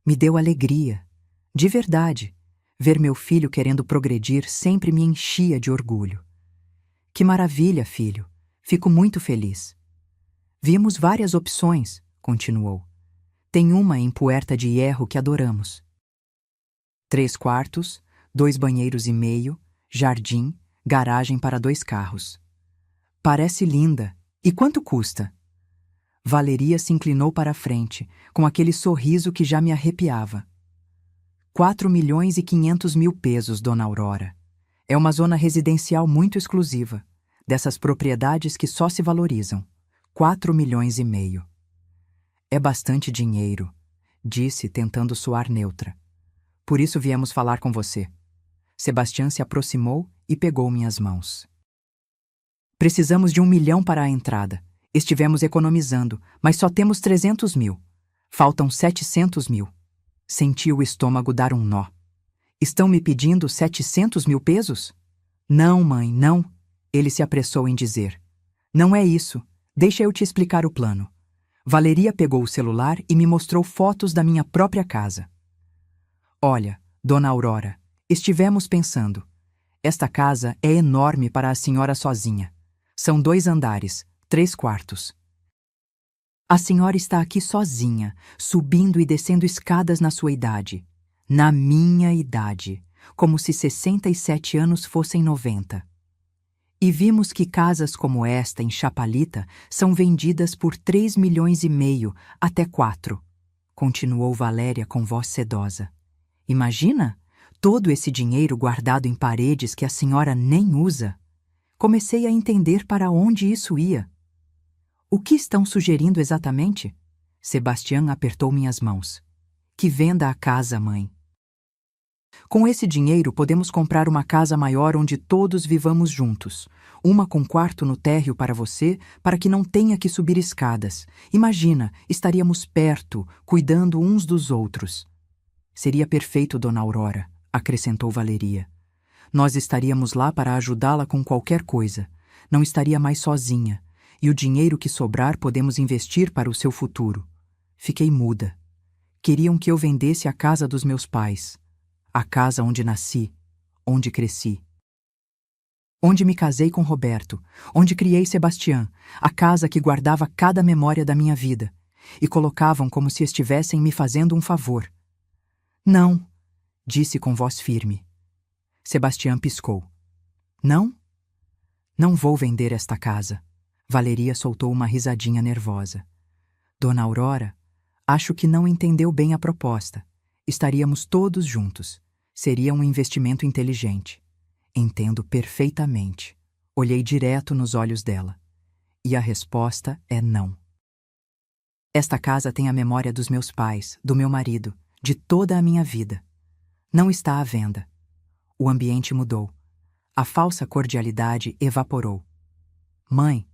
Me deu alegria. De verdade. Ver meu filho querendo progredir sempre me enchia de orgulho. Que maravilha, filho. Fico muito feliz. Vimos várias opções, continuou. Tem uma em Puerta de Hierro que adoramos. 3 quartos, 2 banheiros e meio, jardim, garagem para 2 carros. Parece linda. E quanto custa? Valeria se inclinou para a frente, com aquele sorriso que já me arrepiava. 4.500.000 pesos, Dona Aurora. É uma zona residencial muito exclusiva, dessas propriedades que só se valorizam. 4,5 milhões. É bastante dinheiro, disse, tentando soar neutra. Por isso viemos falar com você. Sebastião se aproximou e pegou minhas mãos. Precisamos de 1 milhão para a entrada. Estivemos economizando, mas só temos 300 mil. Faltam 700 mil. Senti o estômago dar um nó. Estão me pedindo 700 mil pesos? Não, mãe, não. Ele se apressou em dizer. Não é isso. Deixa eu te explicar o plano. Valeria pegou o celular e me mostrou fotos da minha própria casa. Olha, dona Aurora, estivemos pensando. Esta casa é enorme para a senhora sozinha. São 2 andares, 3 quartos. A senhora está aqui sozinha, subindo e descendo escadas na sua idade. Na minha idade, como se 67 anos fossem 90. E vimos que casas como esta em Chapalita são vendidas por 3,5 milhões até 4. Continuou Valéria com voz sedosa. Imagina? Todo esse dinheiro guardado em paredes que a senhora nem usa. Comecei a entender para onde isso ia. O que estão sugerindo exatamente? Sebastião apertou minhas mãos. Que venda a casa, mãe. Com esse dinheiro podemos comprar uma casa maior onde todos vivamos juntos. Uma com quarto no térreo para você, para que não tenha que subir escadas. Imagina, estaríamos perto, cuidando uns dos outros. Seria perfeito, dona Aurora, acrescentou Valeria. Nós estaríamos lá para ajudá-la com qualquer coisa. Não estaria mais sozinha. E o dinheiro que sobrar podemos investir para o seu futuro. Fiquei muda. Queriam que eu vendesse a casa dos meus pais. A casa onde nasci, onde cresci. Onde me casei com Roberto, onde criei Sebastião, a casa que guardava cada memória da minha vida, e colocavam como se estivessem me fazendo um favor. Não, disse com voz firme. Sebastião piscou. Não? Não vou vender esta casa. Valeria soltou uma risadinha nervosa. Dona Aurora, acho que não entendeu bem a proposta. Estaríamos todos juntos. Seria um investimento inteligente. Entendo perfeitamente. Olhei direto nos olhos dela. E a resposta é não. Esta casa tem a memória dos meus pais, do meu marido, de toda a minha vida. Não está à venda. O ambiente mudou. A falsa cordialidade evaporou. Mãe,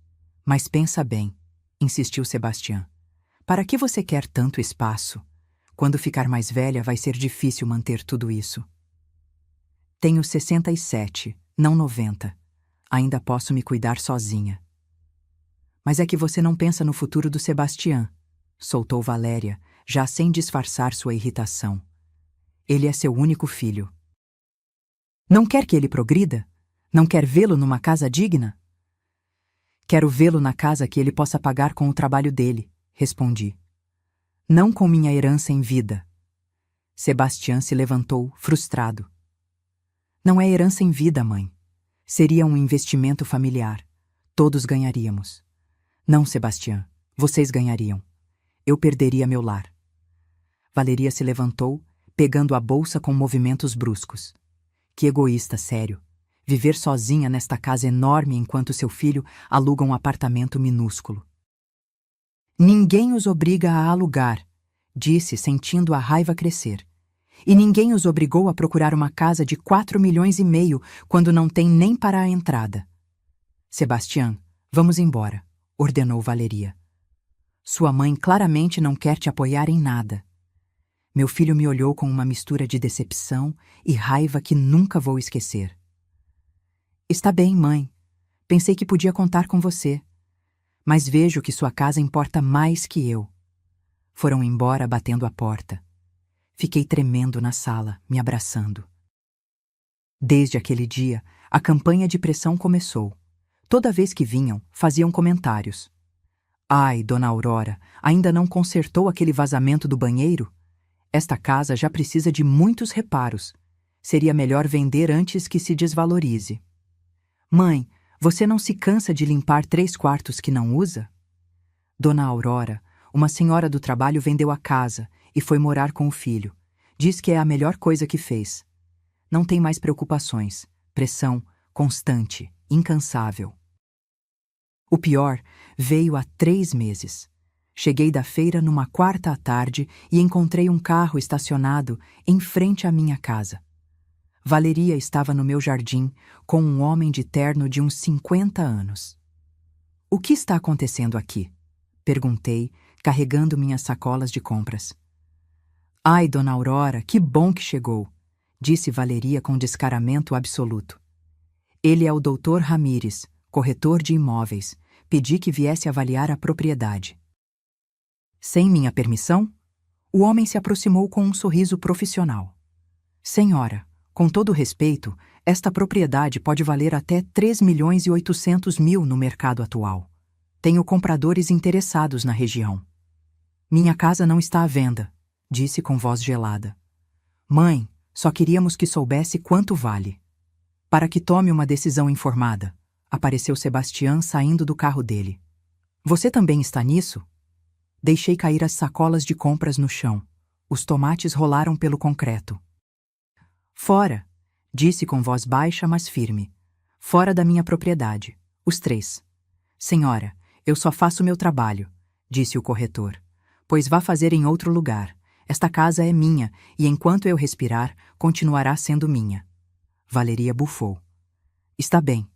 mas pensa bem, insistiu Sebastião. Para que você quer tanto espaço? Quando ficar mais velha vai ser difícil manter tudo isso. Tenho 67, não 90. Ainda posso me cuidar sozinha. Mas é que você não pensa no futuro do Sebastião, soltou Valéria, já sem disfarçar sua irritação. Ele é seu único filho. Não quer que ele progrida? Não quer vê-lo numa casa digna? Quero vê-lo na casa que ele possa pagar com o trabalho dele, respondi. Não com minha herança em vida. Sebastião se levantou, frustrado. Não é herança em vida, mãe. Seria um investimento familiar. Todos ganharíamos. Não, Sebastião, vocês ganhariam. Eu perderia meu lar. Valeria se levantou, pegando a bolsa com movimentos bruscos. Que egoísta, sério. Viver sozinha nesta casa enorme enquanto seu filho aluga um apartamento minúsculo. Ninguém os obriga a alugar, disse, sentindo a raiva crescer. E ninguém os obrigou a procurar uma casa de 4,5 milhões quando não tem nem para a entrada. Sebastião, vamos embora, ordenou Valeria. Sua mãe claramente não quer te apoiar em nada. Meu filho me olhou com uma mistura de decepção e raiva que nunca vou esquecer. Está bem, mãe. Pensei que podia contar com você. Mas vejo que sua casa importa mais que eu. Foram embora batendo a porta. Fiquei tremendo na sala, me abraçando. Desde aquele dia, a campanha de pressão começou. Toda vez que vinham, faziam comentários. Ai, dona Aurora, ainda não consertou aquele vazamento do banheiro? Esta casa já precisa de muitos reparos. Seria melhor vender antes que se desvalorize. Mãe, você não se cansa de limpar 3 quartos que não usa? Dona Aurora, uma senhora do trabalho, vendeu a casa e foi morar com o filho. Diz que é a melhor coisa que fez. Não tem mais preocupações. pressão, constante, incansável. O pior veio há 3 meses. Cheguei da feira numa quarta à tarde e encontrei um carro estacionado em frente à minha casa. Valeria estava no meu jardim com um homem de terno de uns 50 anos. O que está acontecendo aqui? Perguntei, carregando minhas sacolas de compras. Ai, dona Aurora, que bom que chegou, disse Valeria com descaramento absoluto. Ele é o Dr. Ramírez, corretor de imóveis. Pedi que viesse avaliar a propriedade. Sem minha permissão? O homem se aproximou com um sorriso profissional. Senhora, com todo respeito, esta propriedade pode valer até 3.800.000 no mercado atual. Tenho compradores interessados na região. Minha casa não está à venda, disse com voz gelada. Mãe, só queríamos que soubesse quanto vale. Para que tome uma decisão informada, apareceu Sebastião saindo do carro dele. Você também está nisso? Deixei cair as sacolas de compras no chão. Os tomates rolaram pelo concreto. Fora, disse com voz baixa, mas firme. Fora da minha propriedade. Os 3. Senhora, eu só faço meu trabalho, disse o corretor. Pois vá fazer em outro lugar. Esta casa é minha e enquanto eu respirar, continuará sendo minha. Valeria bufou. Está bem.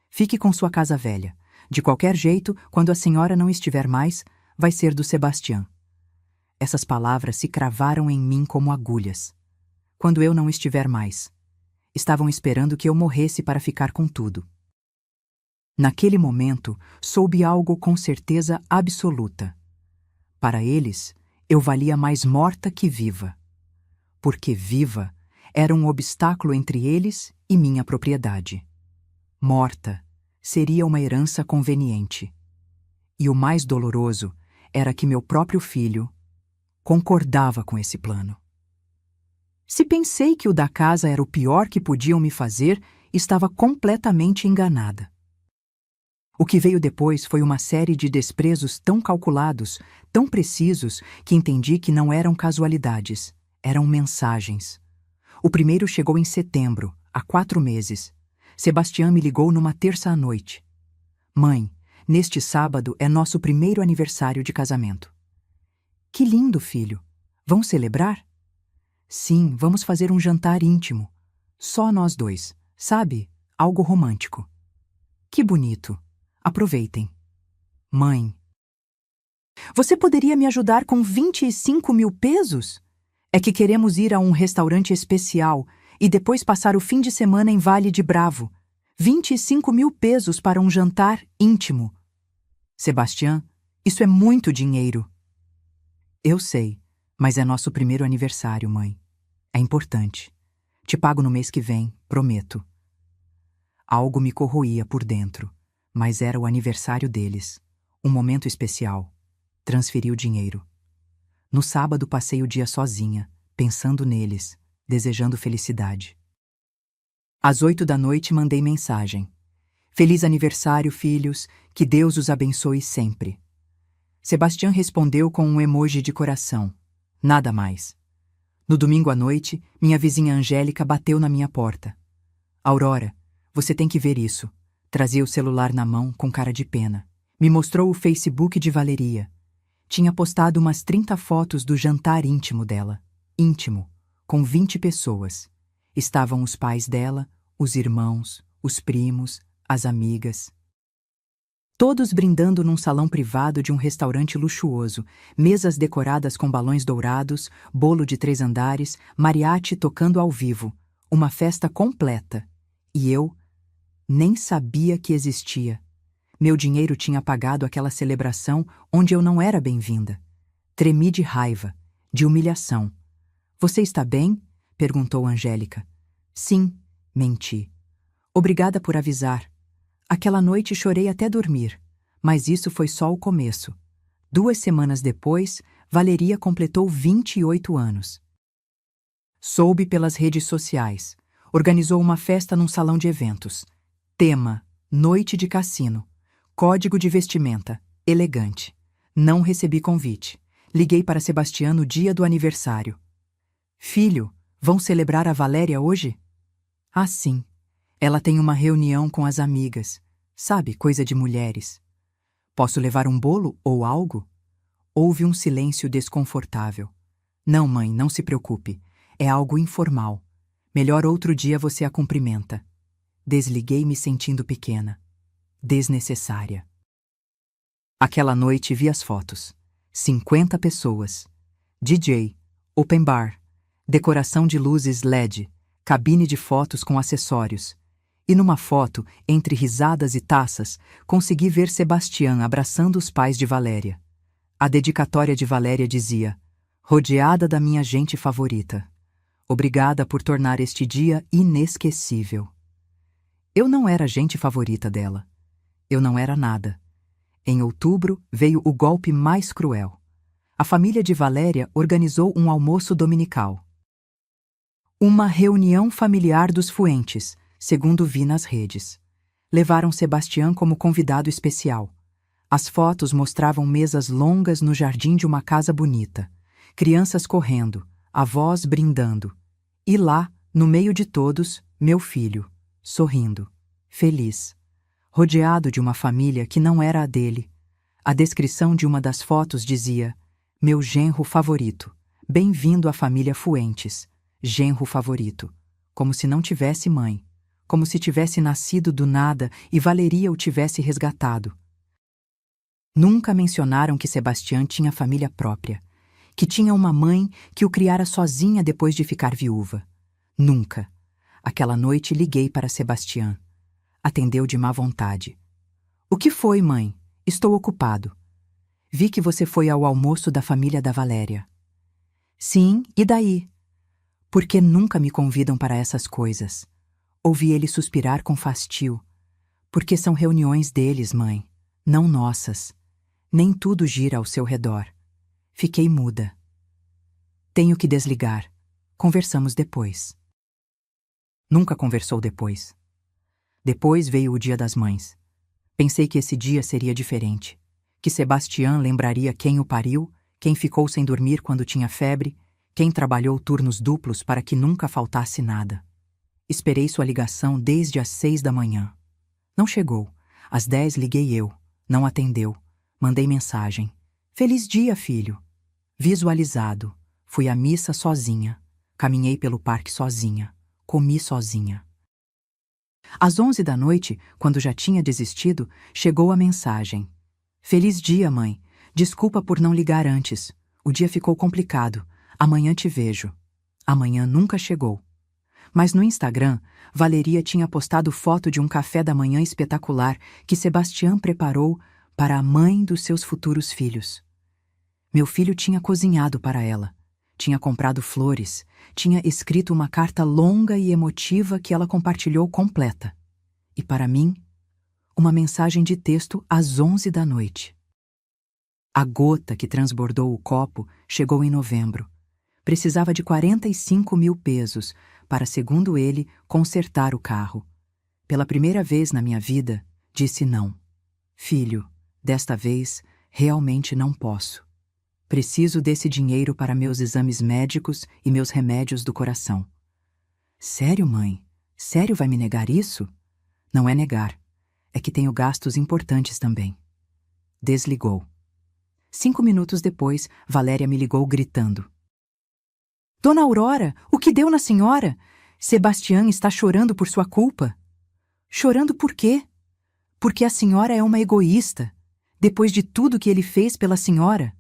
Fique com sua casa velha. De qualquer jeito, quando a senhora não estiver mais, vai ser do Sebastião. Essas palavras se cravaram em mim como agulhas. Quando eu não estiver mais. Estavam esperando que eu morresse para ficar com tudo. Naquele momento, soube algo com certeza absoluta. Para eles, eu valia mais morta que viva. Porque viva era um obstáculo entre eles e minha propriedade. Morta seria uma herança conveniente. E o mais doloroso era que meu próprio filho concordava com esse plano. Se pensei que o da casa era o pior que podiam me fazer, estava completamente enganada. O que veio depois foi uma série de desprezos tão calculados, tão precisos, que entendi que não eram casualidades, eram mensagens. O primeiro chegou em setembro, há 4 meses. Sebastião me ligou numa terça à noite. Mãe, neste sábado é nosso primeiro aniversário de casamento. Que lindo, filho! Vão celebrar? Sim, vamos fazer um jantar íntimo. Só nós 2, sabe? Algo romântico. Que bonito! Aproveitem. Mãe. Você poderia me ajudar com 25.000 pesos? É que queremos ir a um restaurante especial e depois passar o fim de semana em Vale de Bravo. 25.000 pesos para um jantar íntimo. Sebastião, isso é muito dinheiro. Eu sei, mas é nosso primeiro aniversário, mãe. É importante. Te pago no mês que vem, prometo. Algo me corroía por dentro, mas era o aniversário deles. Um momento especial. Transferi o dinheiro. No sábado passei o dia sozinha, pensando neles, desejando felicidade. Às 8 da noite mandei mensagem. Feliz aniversário, filhos, que Deus os abençoe sempre. Sebastião respondeu com um emoji de coração. Nada mais. No domingo à noite, minha vizinha Angélica bateu na minha porta. Aurora, você tem que ver isso. Trazia o celular na mão com cara de pena. Me mostrou o Facebook de Valeria. Tinha postado umas 30 fotos do jantar íntimo dela. Íntimo, com 20 pessoas. Estavam os pais dela, os irmãos, os primos, as amigas. Todos brindando num salão privado de um restaurante luxuoso, mesas decoradas com balões dourados, bolo de 3 andares, mariachi tocando ao vivo. Uma festa completa. E eu nem sabia que existia. Meu dinheiro tinha pagado aquela celebração onde eu não era bem-vinda. Tremi de raiva, de humilhação. Você está bem? Perguntou Angélica. Sim, menti. Obrigada por avisar. Aquela noite chorei até dormir, mas isso foi só o começo. 2 semanas depois, Valeria completou 28 anos. Soube pelas redes sociais. Organizou uma festa num salão de eventos. Tema: Noite de Cassino. Código de vestimenta: elegante. Não recebi convite. Liguei para Sebastião no dia do aniversário. Filho, vão celebrar a Valéria hoje? Ah, sim. Ela tem uma reunião com as amigas. Sabe, coisa de mulheres. Posso levar um bolo ou algo? Houve um silêncio desconfortável. Não, mãe, não se preocupe. É algo informal. Melhor outro dia você a cumprimenta. Desliguei me sentindo pequena. Desnecessária. Aquela noite vi as fotos. 50 pessoas. DJ, open bar, decoração de luzes LED, cabine de fotos com acessórios. E numa foto, entre risadas e taças, consegui ver Sebastião abraçando os pais de Valéria. A dedicatória de Valéria dizia: rodeada da minha gente favorita. Obrigada por tornar este dia inesquecível. Eu não era a gente favorita dela. Eu não era nada. Em outubro veio o golpe mais cruel. A família de Valéria organizou um almoço dominical. Uma reunião familiar dos Fuentes, segundo vi nas redes. Levaram Sebastião como convidado especial. As fotos mostravam mesas longas no jardim de uma casa bonita, crianças correndo, avós brindando. E lá, no meio de todos, meu filho, sorrindo, feliz, rodeado de uma família que não era a dele. A descrição de uma das fotos dizia: meu genro favorito, bem-vindo à família Fuentes, genro favorito, como se não tivesse mãe, como se tivesse nascido do nada e Valeria o tivesse resgatado. Nunca mencionaram que Sebastião tinha família própria, que tinha uma mãe que o criara sozinha depois de ficar viúva. Nunca. Aquela noite liguei para Sebastião. Atendeu de má vontade. O que foi, mãe? Estou ocupado. Vi que você foi ao almoço da família da Valéria. Sim, e daí? Por que nunca me convidam para essas coisas? Ouvi ele suspirar com fastio. Porque são reuniões deles, mãe, não nossas. Nem tudo gira ao seu redor. Fiquei muda. Tenho que desligar. Conversamos depois. Nunca conversou depois. Depois veio o Dia das Mães. Pensei que esse dia seria diferente. Que Sebastião lembraria quem o pariu, quem ficou sem dormir quando tinha febre, quem trabalhou turnos duplos para que nunca faltasse nada. Esperei sua ligação desde as 6 da manhã. Não chegou. Às 10 liguei eu. Não atendeu. Mandei mensagem. Feliz dia, filho. Visualizado. Fui à missa sozinha. Caminhei pelo parque sozinha. Comi sozinha. Às 11 da noite, quando já tinha desistido, chegou a mensagem. Feliz dia, mãe. Desculpa por não ligar antes. O dia ficou complicado. Amanhã te vejo. Amanhã nunca chegou. Mas no Instagram, Valeria tinha postado foto de um café da manhã espetacular que Sebastião preparou para a mãe dos seus futuros filhos. Meu filho tinha cozinhado para ela. Tinha comprado flores. Tinha escrito uma carta longa e emotiva que ela compartilhou completa. E para mim, uma mensagem de texto às 11 da noite. A gota que transbordou o copo chegou em novembro. Precisava de 45 mil pesos para, segundo ele, consertar o carro. Pela primeira vez na minha vida, disse não. Filho, desta vez, realmente não posso. Preciso desse dinheiro para meus exames médicos e meus remédios do coração. Sério, mãe? Sério vai me negar isso? Não é negar. É que tenho gastos importantes também. Desligou. 5 minutos depois, Valéria me ligou gritando. Dona Aurora, o que deu na senhora? Sebastião está chorando por sua culpa. Chorando por quê? Porque a senhora é uma egoísta, depois de tudo que ele fez pela senhora.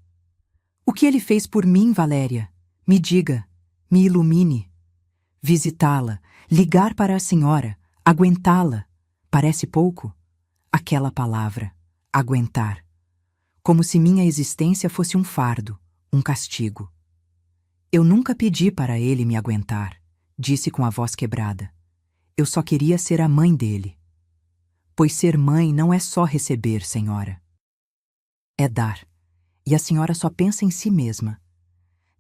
O que ele fez por mim, Valéria? Me diga, me ilumine. Visitá-la, ligar para a senhora, aguentá-la. Parece pouco? Aquela palavra, aguentar. Como se minha existência fosse um fardo, um castigo. Eu nunca pedi para ele me aguentar, disse com a voz quebrada. Eu só queria ser a mãe dele. Pois ser mãe não é só receber, senhora. É dar. E a senhora só pensa em si mesma.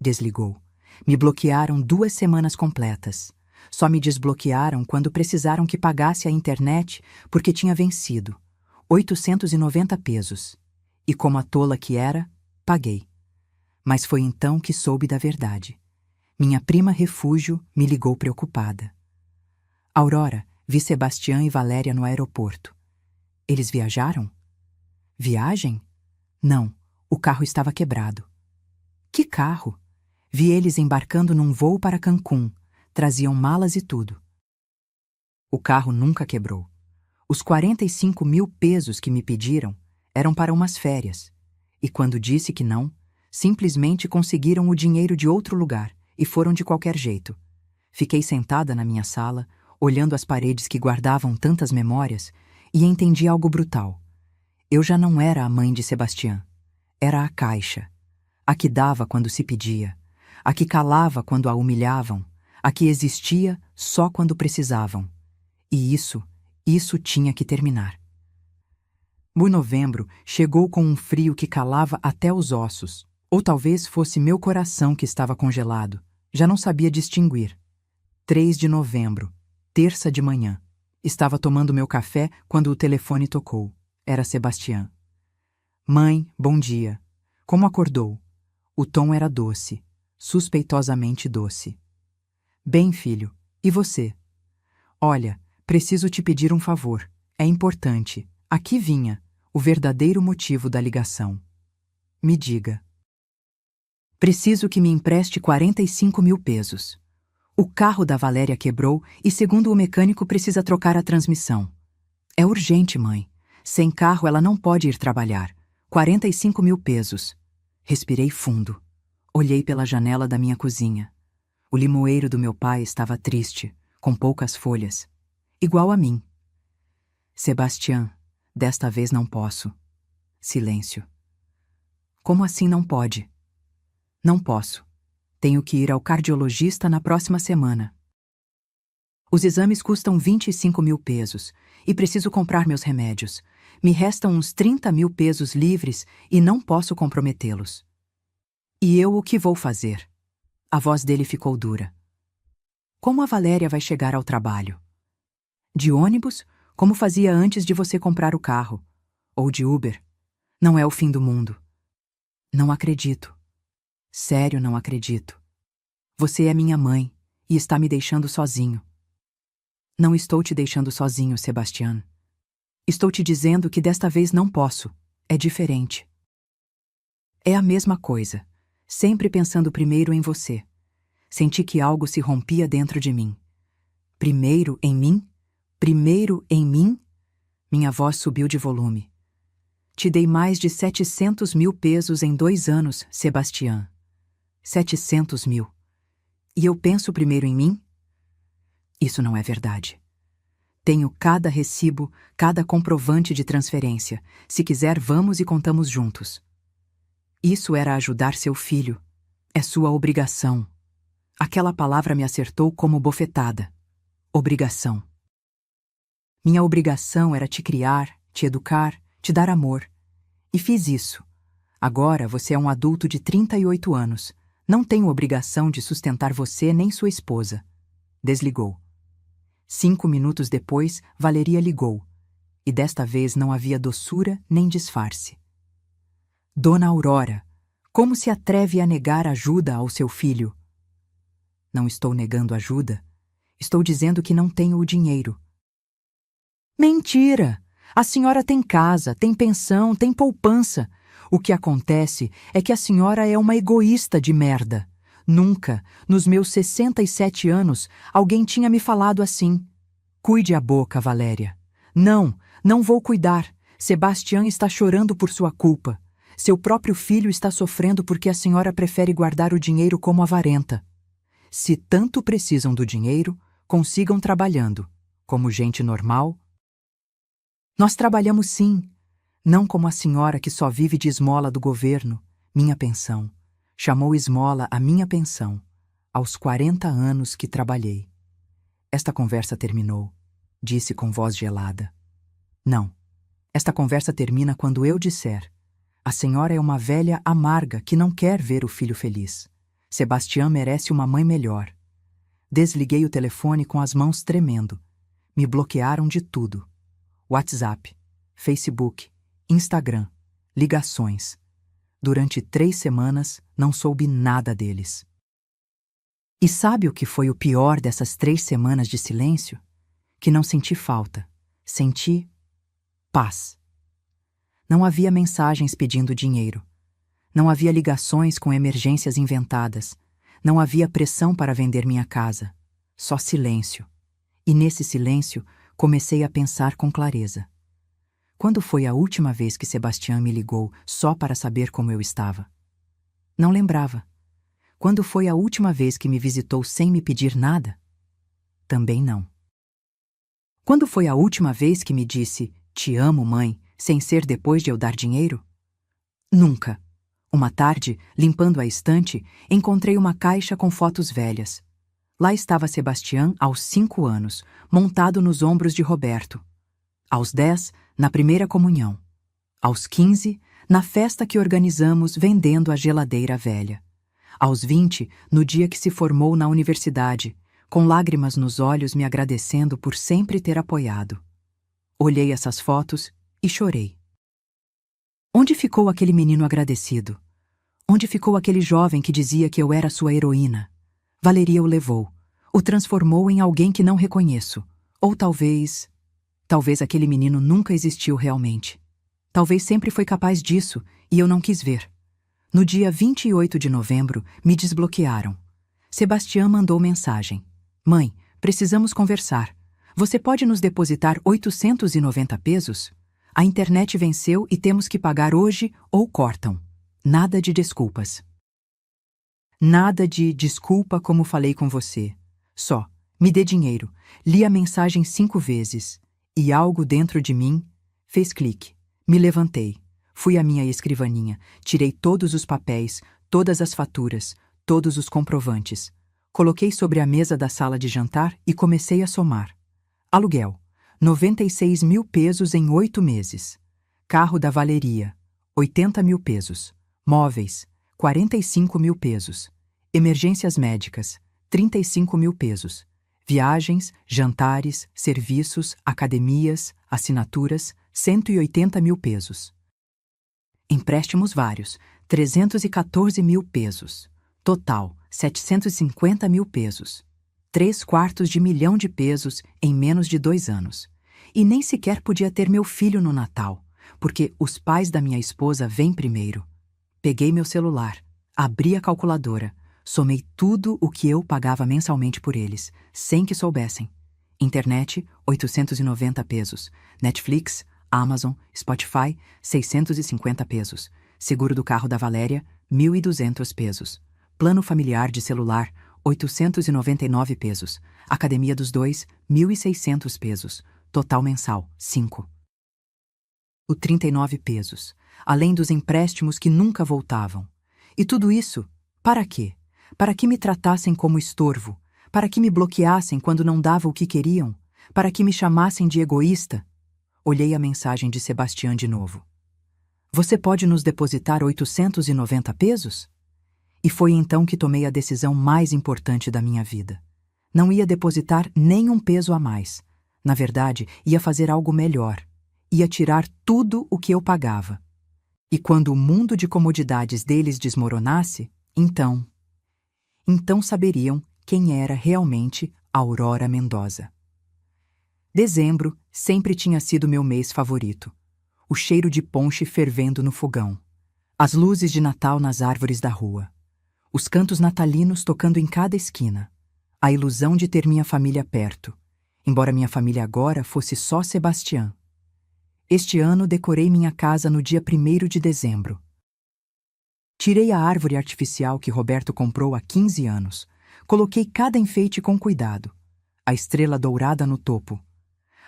Desligou. Me bloquearam 2 semanas completas. Só me desbloquearam quando precisaram que pagasse a internet porque tinha vencido. 890 pesos. E como a tola que era, paguei. Mas foi então que soube da verdade. Minha prima Refúgio me ligou preocupada. Aurora, Vi Sebastião e Valéria no aeroporto. Eles viajaram? Viagem? Não, o carro estava quebrado. Que carro? Vi eles embarcando num voo para Cancún. Traziam malas e tudo. O carro nunca quebrou. Os 45 mil pesos que me pediram eram para umas férias. E quando disse que não, simplesmente conseguiram o dinheiro de outro lugar e foram de qualquer jeito. Fiquei sentada na minha sala, olhando as paredes que guardavam tantas memórias, e entendi algo brutal. Eu já não era a mãe de Sebastião. Era a Caixa. A que dava quando se pedia. A que calava quando a humilhavam. A que existia só quando precisavam. E isso tinha que terminar. O novembro chegou com um frio que calava até os ossos. Ou talvez fosse meu coração que estava congelado. Já não sabia distinguir. 3 de novembro, terça de manhã. Estava tomando meu café quando o telefone tocou. Era Sebastião. Mãe, bom dia. Como acordou? O tom era doce, suspeitosamente doce. Bem, filho, e você? Olha, preciso te pedir um favor. É importante. Aqui vinha o verdadeiro motivo da ligação. Me diga. Preciso que me empreste 45 mil pesos. O carro da Valéria quebrou e, segundo o mecânico, precisa trocar a transmissão. É urgente, mãe. Sem carro ela não pode ir trabalhar. 45 mil pesos. Respirei fundo. Olhei pela janela da minha cozinha. O limoeiro do meu pai estava triste, com poucas folhas. Igual a mim. Sebastião, desta vez não posso. Silêncio. Como assim não pode? Não posso. Tenho que ir ao cardiologista na próxima semana. Os exames custam 25 mil pesos e preciso comprar meus remédios. Me restam uns 30 mil pesos livres e não posso comprometê-los. E eu o que vou fazer? A voz dele ficou dura. Como a Valéria vai chegar ao trabalho? De ônibus, como fazia antes de você comprar o carro. Ou de Uber. Não é o fim do mundo. Não acredito. Sério, não acredito. Você é minha mãe e está me deixando sozinho. Não estou te deixando sozinho, Sebastião. Estou te dizendo que desta vez não posso. É diferente. É a mesma coisa. Sempre pensando primeiro em você. Senti que algo se rompia dentro de mim. Primeiro em mim? Primeiro em mim? Minha voz subiu de volume. Te dei mais de 700 mil pesos em 2 anos, Sebastião. 700 mil. E eu penso primeiro em mim? Isso não é verdade. Tenho cada recibo, cada comprovante de transferência. Se quiser, vamos e contamos juntos. Isso era ajudar seu filho. É sua obrigação. Aquela palavra me acertou como bofetada. Obrigação. Minha obrigação era te criar, te educar, te dar amor. E fiz isso. Agora você é um adulto de 38 anos. Não tenho obrigação de sustentar você nem sua esposa. Desligou. 5 minutos depois, Valeria ligou. E desta vez não havia doçura nem disfarce. Dona Aurora, como se atreve a negar ajuda ao seu filho? Não estou negando ajuda. Estou dizendo que não tenho o dinheiro. Mentira! A senhora tem casa, tem pensão, tem poupança. O que acontece é que a senhora é uma egoísta de merda. Nunca, nos meus 67 anos, alguém tinha me falado assim. Cuide a boca, Valéria. Não, não vou cuidar. Sebastião está chorando por sua culpa. Seu próprio filho está sofrendo porque a senhora prefere guardar o dinheiro como avarenta. Se tanto precisam do dinheiro, consigam trabalhando. Como gente normal. Nós trabalhamos sim. Não como a senhora que só vive de esmola do governo, minha pensão. Chamou esmola a minha pensão, aos 40 anos que trabalhei. Esta conversa terminou, disse com voz gelada. Não, esta conversa termina quando eu disser. A senhora é uma velha amarga que não quer ver o filho feliz. Sebastião merece uma mãe melhor. Desliguei o telefone com as mãos tremendo. Me bloquearam de tudo. WhatsApp, Facebook, Instagram, ligações. Durante 3 semanas, não soube nada deles. E sabe o que foi o pior dessas 3 semanas de silêncio? que não senti falta. Senti paz. Não havia mensagens pedindo dinheiro. Não havia ligações com emergências inventadas. Não havia pressão para vender minha casa. Só silêncio. E nesse silêncio, comecei a pensar com clareza. Quando foi a última vez que Sebastião me ligou só para saber como eu estava? Não lembrava. Quando foi a última vez que me visitou sem me pedir nada? Também não. Quando foi a última vez que me disse, "Te amo, mãe", sem ser depois de eu dar dinheiro? Nunca. Uma tarde, limpando a estante, encontrei uma caixa com fotos velhas. Lá estava Sebastião aos 5 anos, montado nos ombros de Roberto. Aos 10, na primeira comunhão. Aos 15, na festa que organizamos vendendo a geladeira velha. Aos 20, no dia que se formou na universidade, com lágrimas nos olhos me agradecendo por sempre ter apoiado. Olhei essas fotos e chorei. Onde ficou aquele menino agradecido? Onde ficou aquele jovem que dizia que eu era sua heroína? Valeria o levou, o transformou em alguém que não reconheço. Ou talvez aquele menino nunca existiu realmente. Talvez sempre foi capaz disso e eu não quis ver. No dia 28 de novembro, me desbloquearam. Sebastião mandou mensagem. "Mãe, precisamos conversar. Você pode nos depositar 890 pesos? A internet venceu e temos que pagar hoje ou cortam. Nada de desculpas." Nada de desculpa como falei com você. Só, me dê dinheiro. Li a mensagem 5 vezes. E algo dentro de mim fez clique. Me levantei. Fui à minha escrivaninha. Tirei todos os papéis, todas as faturas, todos os comprovantes. Coloquei sobre a mesa da sala de jantar e comecei a somar. Aluguel, 96 mil pesos em 8 meses. Carro da Valeria, 80 mil pesos. Móveis, 45 mil pesos. Emergências médicas, 35 mil pesos. Viagens, jantares, serviços, academias, assinaturas, 180 mil pesos. Empréstimos vários, 314 mil pesos. Total, 750 mil pesos. 3/4 de pesos em menos de 2 anos. E nem sequer podia ter meu filho no Natal, porque os pais da minha esposa vêm primeiro. Peguei meu celular, abri a calculadora, somei tudo o que eu pagava mensalmente por eles, sem que soubessem. Internet, 890 pesos. Netflix, Amazon, Spotify, 650 pesos. Seguro do carro da Valéria, 1.200 pesos. Plano familiar de celular, 899 pesos. Academia dos dois, 1.600 pesos. Total mensal, 5. O 39 pesos, além dos empréstimos que nunca voltavam. E tudo isso, para quê? Para que me tratassem como estorvo, para que me bloqueassem quando não dava o que queriam, para que me chamassem de egoísta. Olhei a mensagem de Sebastião de novo. "Você pode nos depositar 890 pesos?" E foi então que tomei a decisão mais importante da minha vida. Não ia depositar nem um peso a mais. Na verdade, ia fazer algo melhor. Ia tirar tudo o que eu pagava. E quando o mundo de comodidades deles desmoronasse, então saberiam quem era realmente Aurora Mendoza. Dezembro sempre tinha sido meu mês favorito. O cheiro de ponche fervendo no fogão. As luzes de Natal nas árvores da rua. Os cantos natalinos tocando em cada esquina. A ilusão de ter minha família perto, embora minha família agora fosse só Sebastião. Este ano decorei minha casa no dia 1º de dezembro. Tirei a árvore artificial que Roberto comprou há 15 anos. Coloquei cada enfeite com cuidado. A estrela dourada no topo.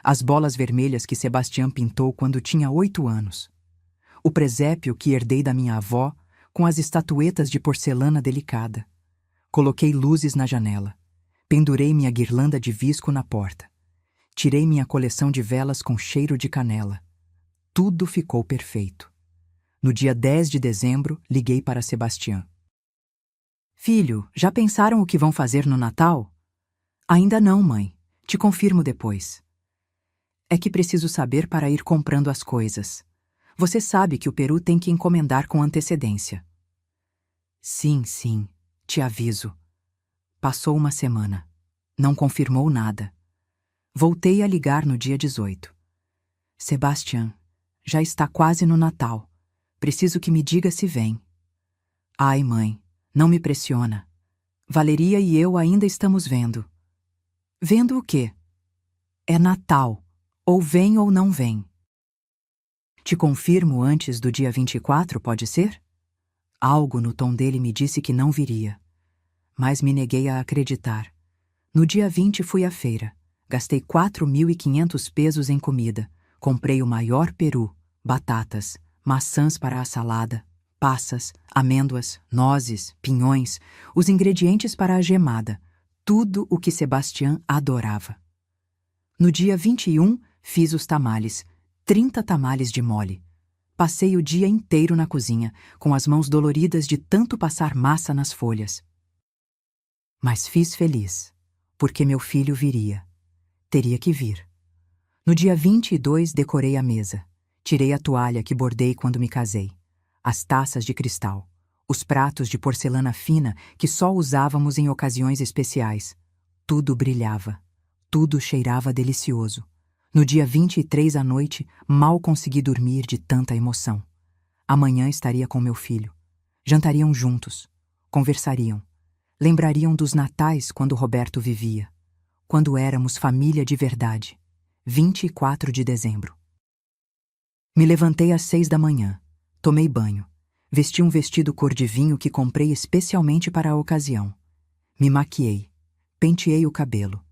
As bolas vermelhas que Sebastião pintou quando tinha 8 anos. O presépio que herdei da minha avó, com as estatuetas de porcelana delicada. Coloquei luzes na janela. Pendurei minha guirlanda de visco na porta. Tirei minha coleção de velas com cheiro de canela. Tudo ficou perfeito. No dia 10 de dezembro, liguei para Sebastião. "Filho, já pensaram o que vão fazer no Natal?" "Ainda não, mãe. Te confirmo depois." "É que preciso saber para ir comprando as coisas. Você sabe que o peru tem que encomendar com antecedência." Sim, te aviso." Passou uma semana. Não confirmou nada. Voltei a ligar no dia 18. Sebastian, já está quase no Natal. Preciso que me diga se vem. Ai, mãe, não me pressiona. Valeria e eu ainda estamos vendo. Vendo o quê? É Natal. Ou vem ou não vem. Te confirmo antes do dia 24, pode ser? Algo no tom dele me disse que não viria. Mas me neguei a acreditar. No dia 20 fui à feira. Gastei 4.500 pesos em comida. Comprei o maior peru, batatas, maçãs para a salada, passas, amêndoas, nozes, pinhões, os ingredientes para a gemada, tudo o que Sebastian adorava. No dia 21, fiz os tamales, 30 tamales de mole. Passei o dia inteiro na cozinha, com as mãos doloridas de tanto passar massa nas folhas. Mas fiz feliz, porque meu filho viria. Teria que vir. No dia 22, decorei a mesa. Tirei a toalha que bordei quando me casei, as taças de cristal, os pratos de porcelana fina que só usávamos em ocasiões especiais. Tudo brilhava. Tudo cheirava delicioso. No dia 23 à noite, mal consegui dormir de tanta emoção. Amanhã estaria com meu filho. Jantariam juntos. Conversariam. Lembrariam dos natais quando Roberto vivia. Quando éramos família de verdade. 24 de dezembro. Me levantei às 6 da manhã. Tomei banho. Vesti um vestido cor de vinho que comprei especialmente para a ocasião. Me maquiei. Penteei o cabelo.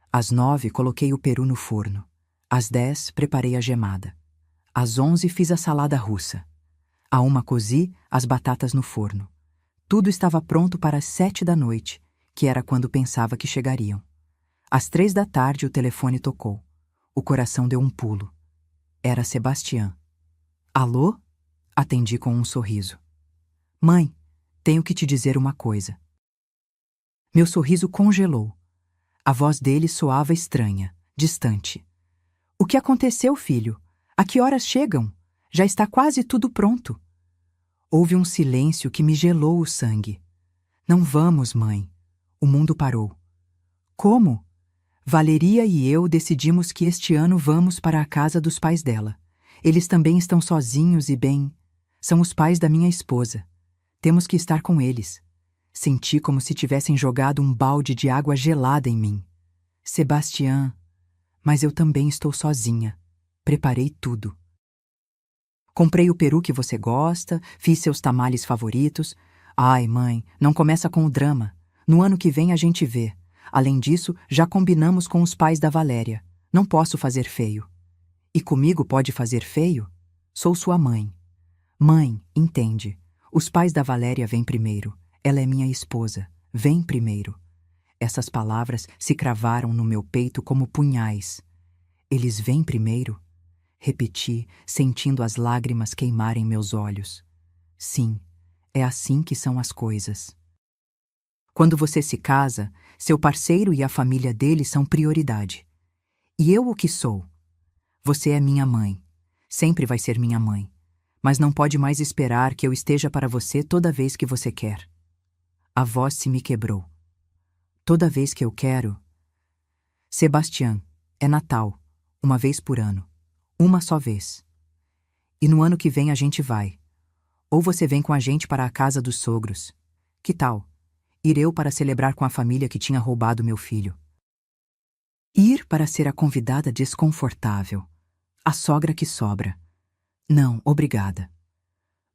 Às 9, coloquei o peru no forno. Às 10, preparei a gemada. Às 11, fiz a salada russa. À 1, cozi as batatas no forno. Tudo estava pronto para as 7 da noite, que era quando pensava que chegariam. Às 3 da tarde, o telefone tocou. O coração deu um pulo. Era Sebastian. Alô? Atendi com um sorriso. Mãe, tenho que te dizer uma coisa. Meu sorriso congelou. A voz dele soava estranha, distante. O que aconteceu, filho? A que horas chegam? Já está quase tudo pronto. Houve um silêncio que me gelou o sangue. Não vamos, mãe. O mundo parou. Como? Valeria e eu decidimos que este ano vamos para a casa dos pais dela. Eles também estão sozinhos e bem... São os pais da minha esposa. Temos que estar com eles. Senti como se tivessem jogado um balde de água gelada em mim. Sebastian, mas eu também estou sozinha. Preparei tudo. Comprei o peru que você gosta, fiz seus tamales favoritos. Ai, mãe, não começa com o drama. No ano que vem a gente vê. Além disso, já combinamos com os pais da Valéria. Não posso fazer feio. E comigo pode fazer feio? Sou sua mãe. Mãe, entende. Os pais da Valéria vêm primeiro. Ela é minha esposa. Vem primeiro. Essas palavras se cravaram no meu peito como punhais. Eles vêm primeiro? Repeti, sentindo as lágrimas queimarem meus olhos. Sim, é assim que são as coisas. Quando você se casa, seu parceiro e a família dele são prioridade. E eu o que sou? Você é minha mãe. Sempre vai ser minha mãe. Mas não pode mais esperar que eu esteja para você toda vez que você quer. A voz se me quebrou. Toda vez que eu quero... Sebastian, é Natal, uma vez por ano. Uma só vez. E no ano que vem a gente vai. Ou você vem com a gente para a casa dos sogros. Que tal? Ir eu para celebrar com a família que tinha roubado meu filho. Ir para ser a convidada desconfortável. A sogra que sobra. Não, obrigada.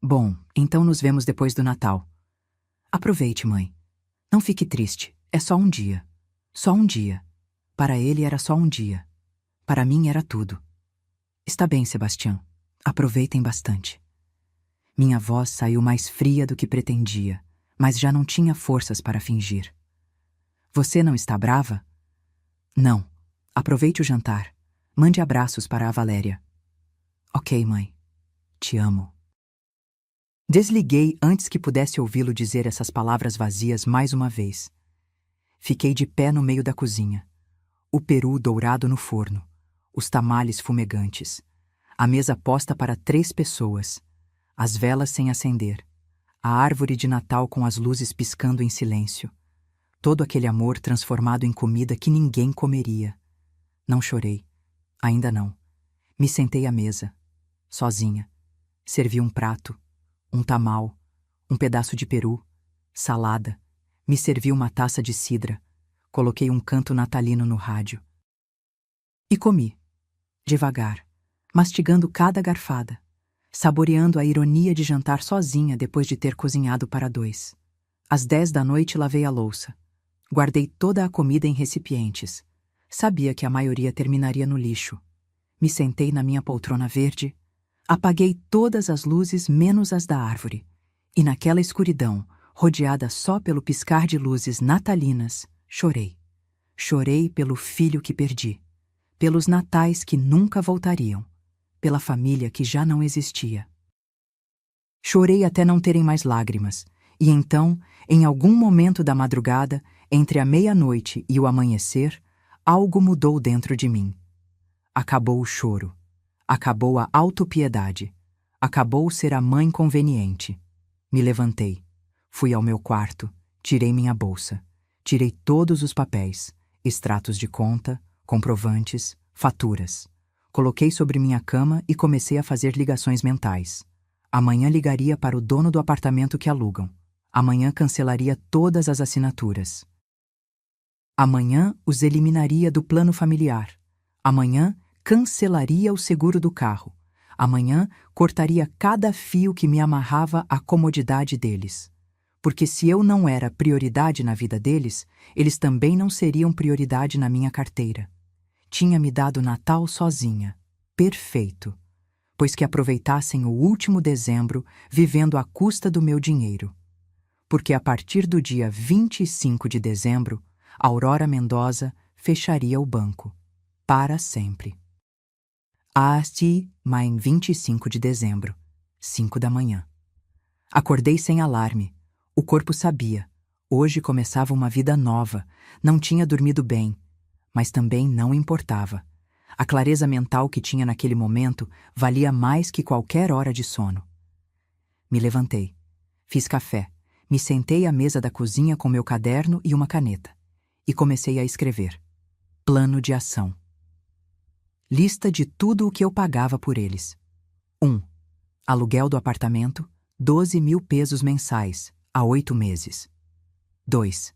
Bom, então nos vemos depois do Natal. Aproveite, mãe. Não fique triste. É só um dia. Só um dia. Para ele era só um dia. Para mim era tudo. Está bem, Sebastian. Aproveitem bastante. Minha voz saiu mais fria do que pretendia, mas já não tinha forças para fingir. Você não está brava? Não. Aproveite o jantar. Mande abraços para a Valéria. Ok, mãe. Te amo. Desliguei antes que pudesse ouvi-lo dizer essas palavras vazias mais uma vez. Fiquei de pé no meio da cozinha. O peru dourado no forno. Os tamales fumegantes. A mesa posta para 3 pessoas. As velas sem acender. A árvore de Natal com as luzes piscando em silêncio. Todo aquele amor transformado em comida que ninguém comeria. Não chorei. Ainda não. Me sentei à mesa, sozinha. Servi um prato, um tamal, um pedaço de peru, salada. Me servi uma taça de cidra. Coloquei um canto natalino no rádio. E comi, devagar, mastigando cada garfada, saboreando a ironia de jantar sozinha depois de ter cozinhado para 2. Às 10 da noite lavei a louça. Guardei toda a comida em recipientes. Sabia que a maioria terminaria no lixo. Me sentei na minha poltrona verde, apaguei todas as luzes menos as da árvore, e naquela escuridão, rodeada só pelo piscar de luzes natalinas, chorei. Chorei pelo filho que perdi, pelos natais que nunca voltariam, pela família que já não existia. Chorei até não terem mais lágrimas, e então, em algum momento da madrugada, entre a meia-noite e o amanhecer, algo mudou dentro de mim. Acabou o choro. Acabou a autopiedade. Acabou ser a mãe conveniente. Me levantei. Fui ao meu quarto. Tirei minha bolsa. Tirei todos os papéis, extratos de conta, comprovantes, faturas. Coloquei sobre minha cama e comecei a fazer ligações mentais. Amanhã ligaria para o dono do apartamento que alugam. Amanhã cancelaria todas as assinaturas. Amanhã os eliminaria do plano familiar. Amanhã cancelaria o seguro do carro. Amanhã cortaria cada fio que me amarrava à comodidade deles. Porque se eu não era prioridade na vida deles, eles também não seriam prioridade na minha carteira. Tinha me dado Natal sozinha. Perfeito. Pois que aproveitassem o último dezembro vivendo à custa do meu dinheiro. Porque a partir do dia 25 de dezembro, Aurora Mendoza fecharia o banco. Para sempre. Asti, em 25 de dezembro, 5 da manhã. Acordei sem alarme. O corpo sabia. Hoje começava uma vida nova. Não tinha dormido bem, mas também não importava. A clareza mental que tinha naquele momento valia mais que qualquer hora de sono. Me levantei. Fiz café. Me sentei à mesa da cozinha com meu caderno e uma caneta. E comecei a escrever. Plano de ação. Lista de tudo o que eu pagava por eles. 1. Aluguel do apartamento, 12.000 pesos mensais, há 8 meses. 2.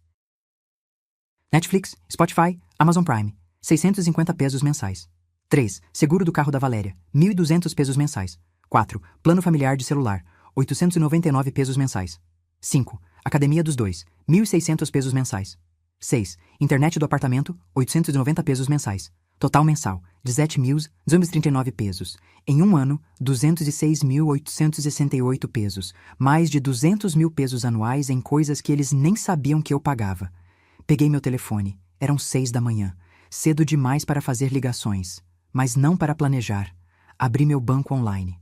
Netflix, Spotify, Amazon Prime, 650 pesos mensais. 3. Seguro do carro da Valéria, 1.200 pesos mensais. 4. Plano familiar de celular, 899 pesos mensais. 5. Academia dos dois, 1.600 pesos mensais. 6. Internet do apartamento, 890 pesos mensais. Total mensal, 17.239 pesos. Em um ano, 206.868 pesos. Mais de 200 mil pesos anuais em coisas que eles nem sabiam que eu pagava. Peguei meu telefone. Eram 6 da manhã. Cedo demais para fazer ligações, mas não para planejar. Abri meu banco online.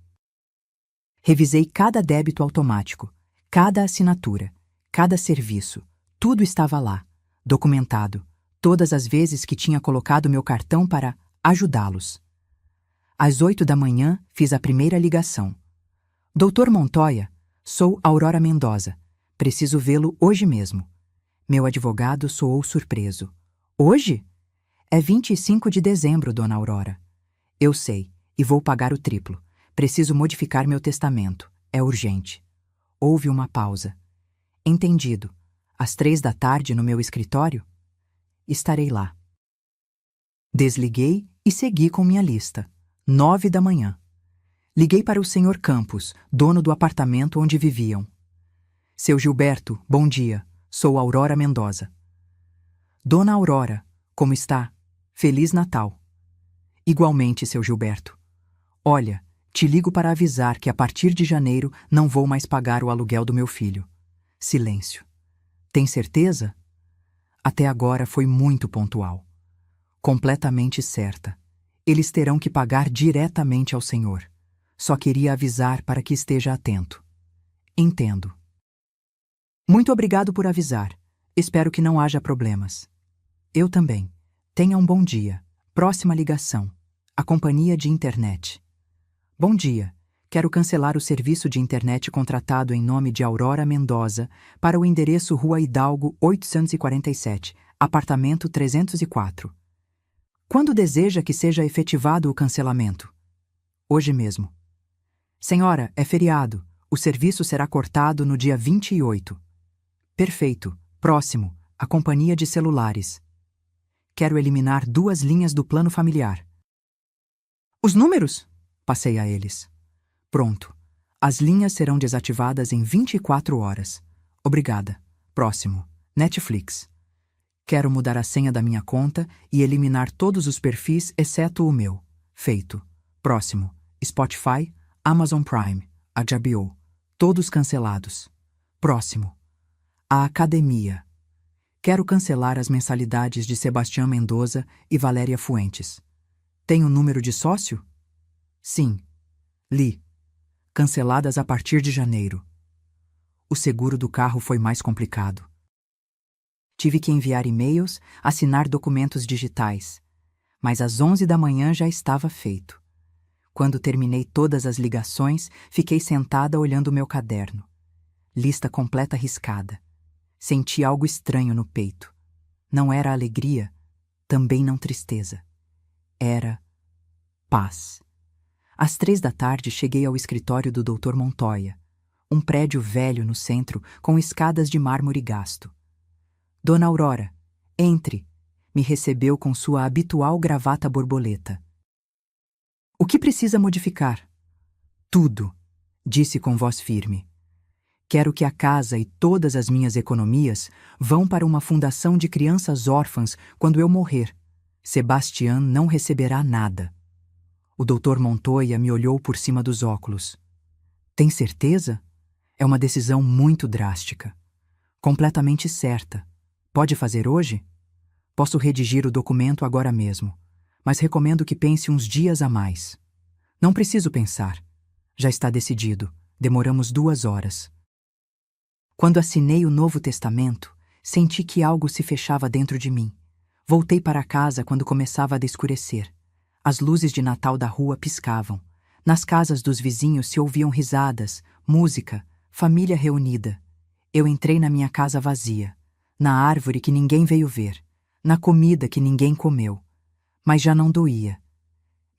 Revisei cada débito automático, cada assinatura, cada serviço. Tudo estava lá, documentado. Todas as vezes que tinha colocado meu cartão para ajudá-los. Às 8 da manhã, fiz a primeira ligação. Doutor Montoya, sou Aurora Mendoza. Preciso vê-lo hoje mesmo. Meu advogado soou surpreso. Hoje? É 25 de dezembro, dona Aurora. Eu sei, e vou pagar o triplo. Preciso modificar meu testamento. É urgente. Houve uma pausa. Entendido. Às 3 da tarde no meu escritório? Estarei lá. Desliguei e segui com minha lista. 9 da manhã. Liguei para o Sr. Campos, dono do apartamento onde viviam. Seu Gilberto, bom dia. Sou Aurora Mendoza. Dona Aurora, como está? Feliz Natal. Igualmente, seu Gilberto. Olha, te ligo para avisar que a partir de janeiro não vou mais pagar o aluguel do meu filho. Silêncio. Tem certeza? Até agora foi muito pontual. Completamente certa. Eles terão que pagar diretamente ao senhor. Só queria avisar para que esteja atento. Entendo. Muito obrigado por avisar. Espero que não haja problemas. Eu também. Tenha um bom dia. Próxima ligação. A companhia de internet. Bom dia. Quero cancelar o serviço de internet contratado em nome de Aurora Mendoza para o endereço Rua Hidalgo 847, apartamento 304. Quando deseja que seja efetivado o cancelamento? Hoje mesmo. Senhora, é feriado. O serviço será cortado no dia 28. Perfeito. Próximo. A companhia de celulares. Quero eliminar 2 linhas do plano familiar. Os números? Passei a eles. Pronto. As linhas serão desativadas em 24 horas. Obrigada. Próximo. Netflix. Quero mudar a senha da minha conta e eliminar todos os perfis exceto o meu. Feito. Próximo. Spotify, Amazon Prime, HBO. Todos cancelados. Próximo. A academia. Quero cancelar as mensalidades de Sebastião Mendoza e Valéria Fuentes. Tem o número de sócio? Sim. Li. Canceladas a partir de janeiro. O seguro do carro foi mais complicado. Tive que enviar e-mails, assinar documentos digitais. Mas às 11 da manhã já estava feito. Quando terminei todas as ligações, fiquei sentada olhando meu caderno. Lista completa riscada. Senti algo estranho no peito. Não era alegria, também não tristeza. Era paz. Às 3 da tarde cheguei ao escritório do Dr. Montoya, um prédio velho no centro com escadas de mármore gasto. Dona Aurora, entre, me recebeu com sua habitual gravata borboleta. O que precisa modificar? Tudo, disse com voz firme. Quero que a casa e todas as minhas economias vão para uma fundação de crianças órfãs quando eu morrer. Sebastião não receberá nada. O Dr. Montoya me olhou por cima dos óculos. Tem certeza? É uma decisão muito drástica. Completamente certa. Pode fazer hoje? Posso redigir o documento agora mesmo, mas recomendo que pense uns dias a mais. Não preciso pensar. Já está decidido. Demoramos 2 horas. Quando assinei o Novo Testamento, senti que algo se fechava dentro de mim. Voltei para casa quando começava a escurecer. As luzes de Natal da rua piscavam. Nas casas dos vizinhos se ouviam risadas, música, família reunida. Eu entrei na minha casa vazia, na árvore que ninguém veio ver, na comida que ninguém comeu. Mas já não doía.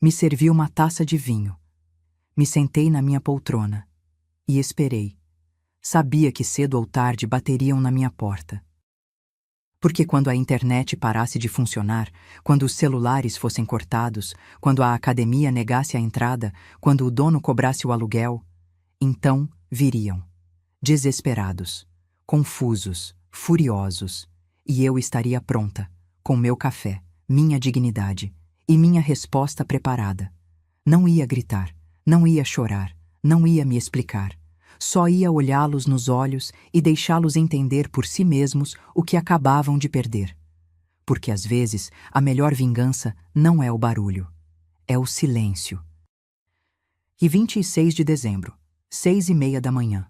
Me servi uma taça de vinho. Me sentei na minha poltrona e esperei. Sabia que cedo ou tarde bateriam na minha porta. Porque quando a internet parasse de funcionar, quando os celulares fossem cortados, quando a academia negasse a entrada, quando o dono cobrasse o aluguel, então viriam. Desesperados, confusos, furiosos, e eu estaria pronta, com meu café, minha dignidade e minha resposta preparada. Não ia gritar, não ia chorar, não ia me explicar. Só ia olhá-los nos olhos e deixá-los entender por si mesmos o que acabavam de perder. Porque às vezes a melhor vingança não é o barulho, é o silêncio. E 26 de dezembro, 6h30 da manhã.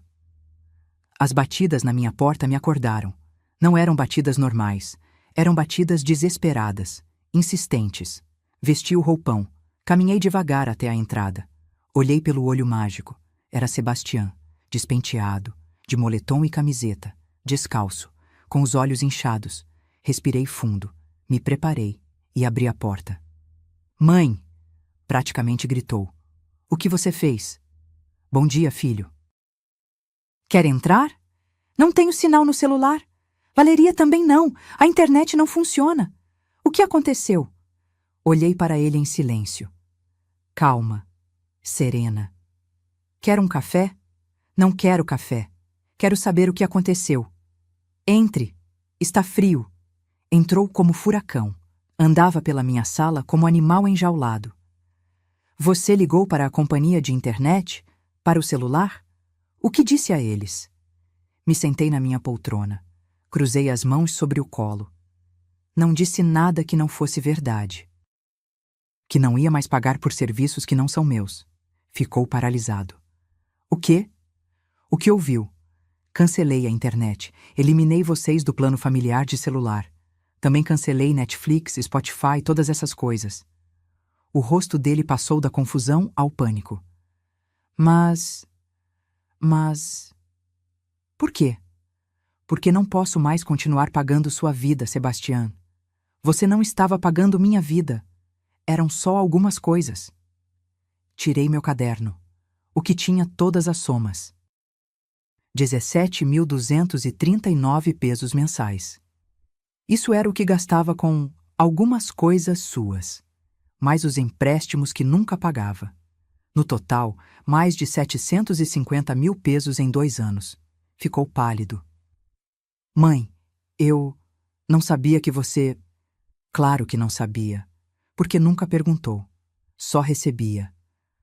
As batidas na minha porta me acordaram. Não eram batidas normais, eram batidas desesperadas, insistentes. Vesti o roupão, caminhei devagar até a entrada. Olhei pelo olho mágico. Era Sebastião. Despenteado, de moletom e camiseta, descalço, com os olhos inchados. Respirei fundo, me preparei e abri a porta. Mãe! Praticamente gritou. O que você fez? Bom dia, filho. Quer entrar? Não tenho sinal no celular. Valeria também não. A internet não funciona. O que aconteceu? Olhei para ele em silêncio. Calma, serena. Quer um café? Não quero café. Quero saber o que aconteceu. Entre. Está frio. Entrou como furacão. Andava pela minha sala como animal enjaulado. Você ligou para a companhia de internet? Para o celular? O que disse a eles? Me sentei na minha poltrona. Cruzei as mãos sobre o colo. Não disse nada que não fosse verdade. Que não ia mais pagar por serviços que não são meus. Ficou paralisado. O quê? O que ouviu? Cancelei a internet. Eliminei vocês do plano familiar de celular. Também cancelei Netflix, Spotify, todas essas coisas. O rosto dele passou da confusão ao pânico. Mas... Por quê? Porque não posso mais continuar pagando sua vida, Sebastião. Você não estava pagando minha vida. eram só algumas coisas. Tirei meu caderno, o que tinha todas as somas. 17.239 pesos mensais. Isso era o que gastava com algumas coisas suas, mais os empréstimos que nunca pagava. No total, mais de 750 mil pesos em 2 anos. Ficou pálido. Mãe, eu não sabia que você... Claro que não sabia, porque nunca perguntou. Só recebia.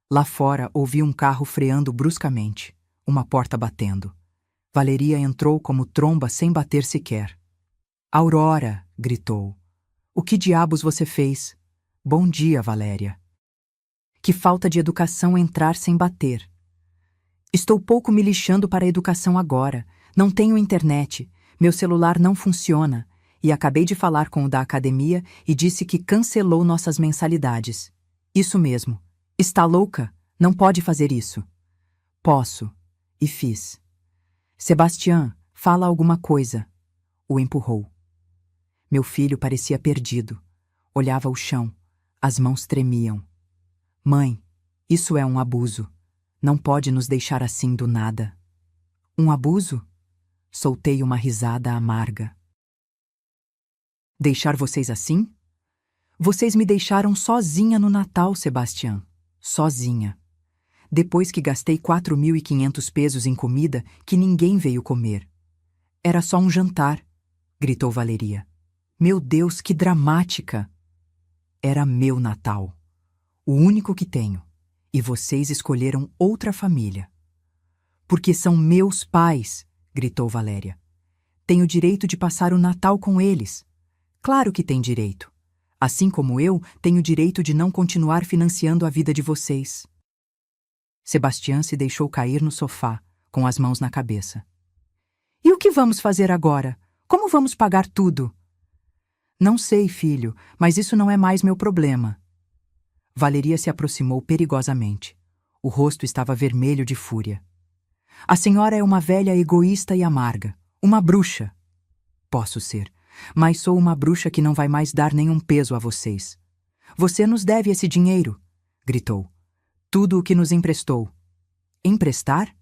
Lá fora ouvi um carro freando bruscamente, uma porta batendo. Valeria entrou como tromba sem bater sequer. Aurora, gritou. O que diabos você fez? Bom dia, Valéria. Que falta de educação entrar sem bater. Estou pouco me lixando para a educação agora. Não tenho internet. Meu celular não funciona. E acabei de falar com o da academia e disse que cancelou nossas mensalidades. Isso mesmo. Está louca? Não pode fazer isso. Posso. E fiz. Sebastião, fala alguma coisa. O empurrou. Meu filho parecia perdido. Olhava o chão. As mãos tremiam. Mãe, isso é um abuso. Não pode nos deixar assim do nada. Um abuso? Soltei uma risada amarga. Deixar vocês assim? Vocês me deixaram sozinha no Natal, Sebastião. Sozinha. Depois que gastei 4.500 pesos em comida que ninguém veio comer. Era só um jantar, gritou Valeria. Meu Deus, que dramática! Era meu Natal. O único que tenho. E vocês escolheram outra família. Porque são meus pais, gritou Valéria. Tenho direito de passar o Natal com eles. Claro que tem direito. Assim como eu tenho direito de não continuar financiando a vida de vocês. Sebastião se deixou cair no sofá, com as mãos na cabeça. E o que vamos fazer agora? Como vamos pagar tudo? Não sei, filho, mas isso não é mais meu problema. Valeria se aproximou perigosamente. O rosto estava vermelho de fúria. A senhora é uma velha egoísta e amarga. Uma bruxa. Posso ser, mas sou uma bruxa que não vai mais dar nenhum peso a vocês. Você nos deve esse dinheiro, gritou. Tudo o que nos emprestou. Emprestar?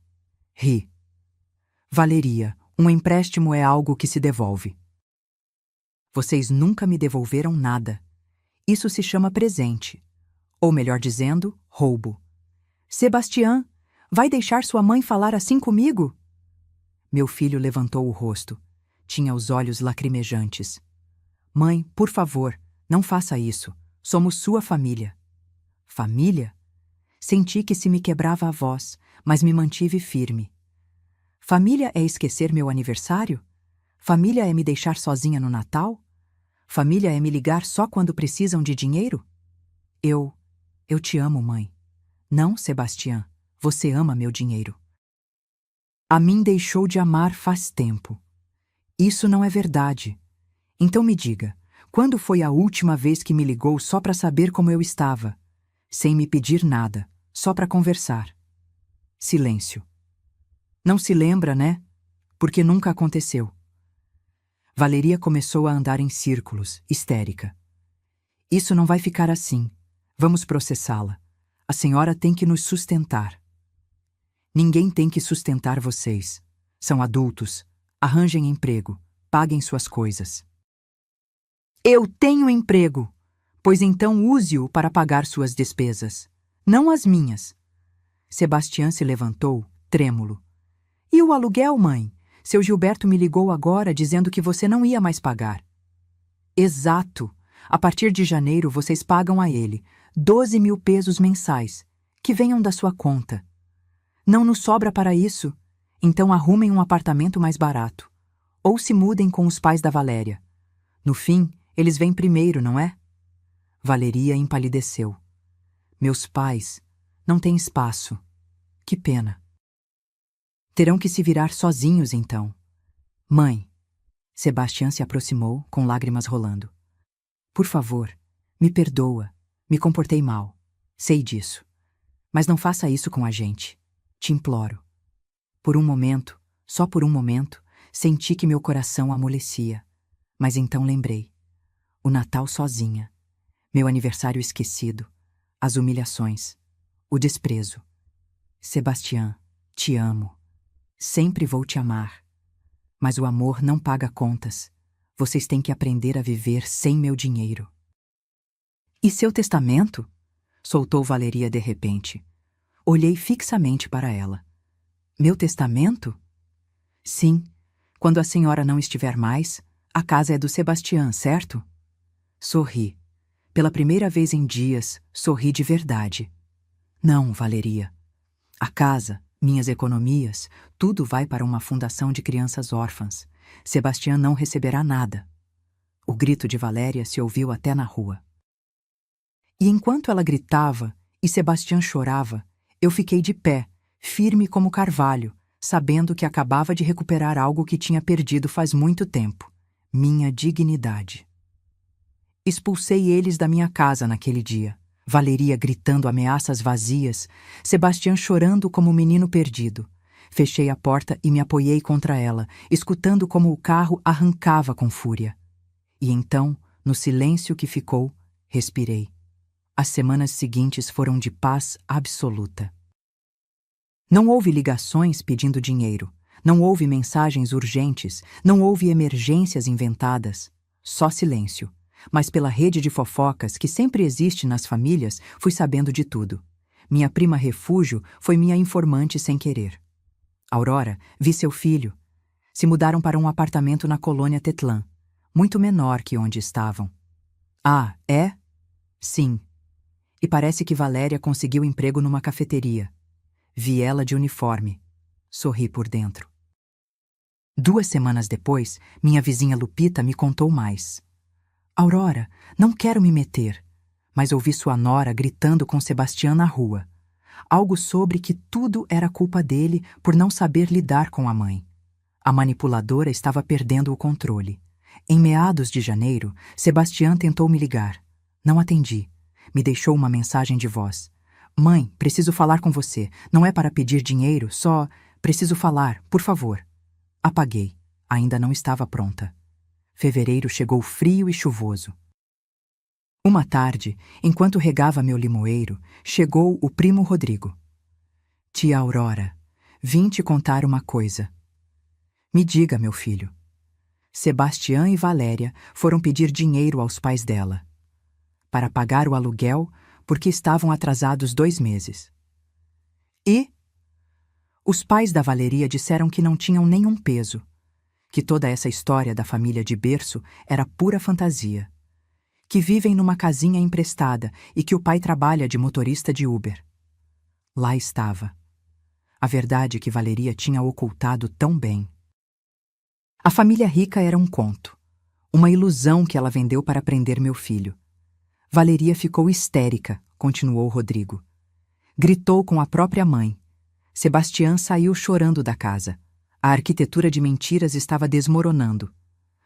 Ri. Valeria, um empréstimo é algo que se devolve. Vocês nunca me devolveram nada. Isso se chama presente. Ou melhor dizendo, roubo. Sebastião, vai deixar sua mãe falar assim comigo? Meu filho levantou o rosto. Tinha os olhos lacrimejantes. Mãe, por favor, não faça isso. Somos sua família. Família? Senti que se me quebrava a voz, mas me mantive firme. Família é esquecer meu aniversário? Família é me deixar sozinha no Natal? Família é me ligar só quando precisam de dinheiro? Eu te amo, mãe. Não, Sebastião, você ama meu dinheiro. A mim deixou de amar faz tempo. Isso não é verdade. Então me diga, quando foi a última vez que me ligou só para saber como eu estava? Sem me pedir nada, só para conversar. Silêncio. Não se lembra, né? Porque nunca aconteceu. Valeria começou a andar em círculos, histérica. Isso não vai ficar assim. Vamos processá-la. A senhora tem que nos sustentar. Ninguém tem que sustentar vocês. São adultos. Arranjem emprego. Paguem suas coisas. Eu tenho emprego. Pois então use-o para pagar suas despesas. Não as minhas. Sebastião se levantou, trêmulo. E o aluguel, mãe? Seu Gilberto me ligou agora dizendo que você não ia mais pagar. Exato. A partir de janeiro vocês pagam a ele 12.000 pesos mensais, que venham da sua conta. Não nos sobra para isso? Então arrumem um apartamento mais barato. Ou se mudem com os pais da Valéria. No fim, eles vêm primeiro, não é? Valeria empalideceu. Meus pais não têm espaço. Que pena. Terão que se virar sozinhos, então. Mãe. Sebastião se aproximou, com lágrimas rolando. Por favor, me perdoa. Me comportei mal. Sei disso. Mas não faça isso com a gente. Te imploro. Por um momento, só por um momento, senti que meu coração amolecia. Mas então lembrei. O Natal sozinha. Meu aniversário esquecido, as humilhações, o desprezo. Sebastião, te amo. Sempre vou te amar. Mas o amor não paga contas. Vocês têm que aprender a viver sem meu dinheiro. E seu testamento? Soltou Valeria de repente. Olhei fixamente para ela. Meu testamento? Sim. Quando a senhora não estiver mais, a casa é do Sebastião, certo? Sorri. Pela primeira vez em dias, sorri de verdade. Não, Valeria. A casa, minhas economias, tudo vai para uma fundação de crianças órfãs. Sebastião não receberá nada. O grito de Valéria se ouviu até na rua. E enquanto ela gritava e Sebastião chorava, eu fiquei de pé, firme como carvalho, sabendo que acabava de recuperar algo que tinha perdido faz muito tempo: minha dignidade. Expulsei eles da minha casa naquele dia. Valeria gritando ameaças vazias, Sebastião chorando como um menino perdido. Fechei a porta e me apoiei contra ela, escutando como o carro arrancava com fúria. E então, no silêncio que ficou, respirei. As semanas seguintes foram de paz absoluta. Não houve ligações pedindo dinheiro, não houve mensagens urgentes, não houve emergências inventadas. Só silêncio. Mas pela rede de fofocas que sempre existe nas famílias, fui sabendo de tudo. Minha prima Refúgio foi minha informante sem querer. Aurora, vi seu filho. Se mudaram para um apartamento na colônia Tetlã, muito menor que onde estavam. Ah, é? Sim. E parece que Valéria conseguiu emprego numa cafeteria. Vi ela de uniforme. Sorri por dentro. 2 semanas depois, minha vizinha Lupita me contou mais. Aurora, não quero me meter, mas ouvi sua nora gritando com Sebastião na rua. Algo sobre que tudo era culpa dele por não saber lidar com a mãe. A manipuladora estava perdendo o controle. Em meados de janeiro, Sebastião tentou me ligar. Não atendi. Me deixou uma mensagem de voz. Mãe, preciso falar com você. Não é para pedir dinheiro, só preciso falar, por favor. Apaguei. Ainda não estava pronta. Fevereiro chegou frio e chuvoso. Uma tarde, enquanto regava meu limoeiro, chegou o primo Rodrigo. Tia Aurora, vim te contar uma coisa. Me diga, meu filho. Sebastião e Valéria foram pedir dinheiro aos pais dela. Para pagar o aluguel, porque estavam atrasados 2 meses. E? Os pais da Valeria disseram que não tinham nenhum peso, que toda essa história da família de berço era pura fantasia, que vivem numa casinha emprestada e que o pai trabalha de motorista de Uber. Lá estava. A verdade que Valeria tinha ocultado tão bem. A família rica era um conto, uma ilusão que ela vendeu para prender meu filho. Valeria ficou histérica, continuou Rodrigo. Gritou com a própria mãe. Sebastião saiu chorando da casa. A arquitetura de mentiras estava desmoronando.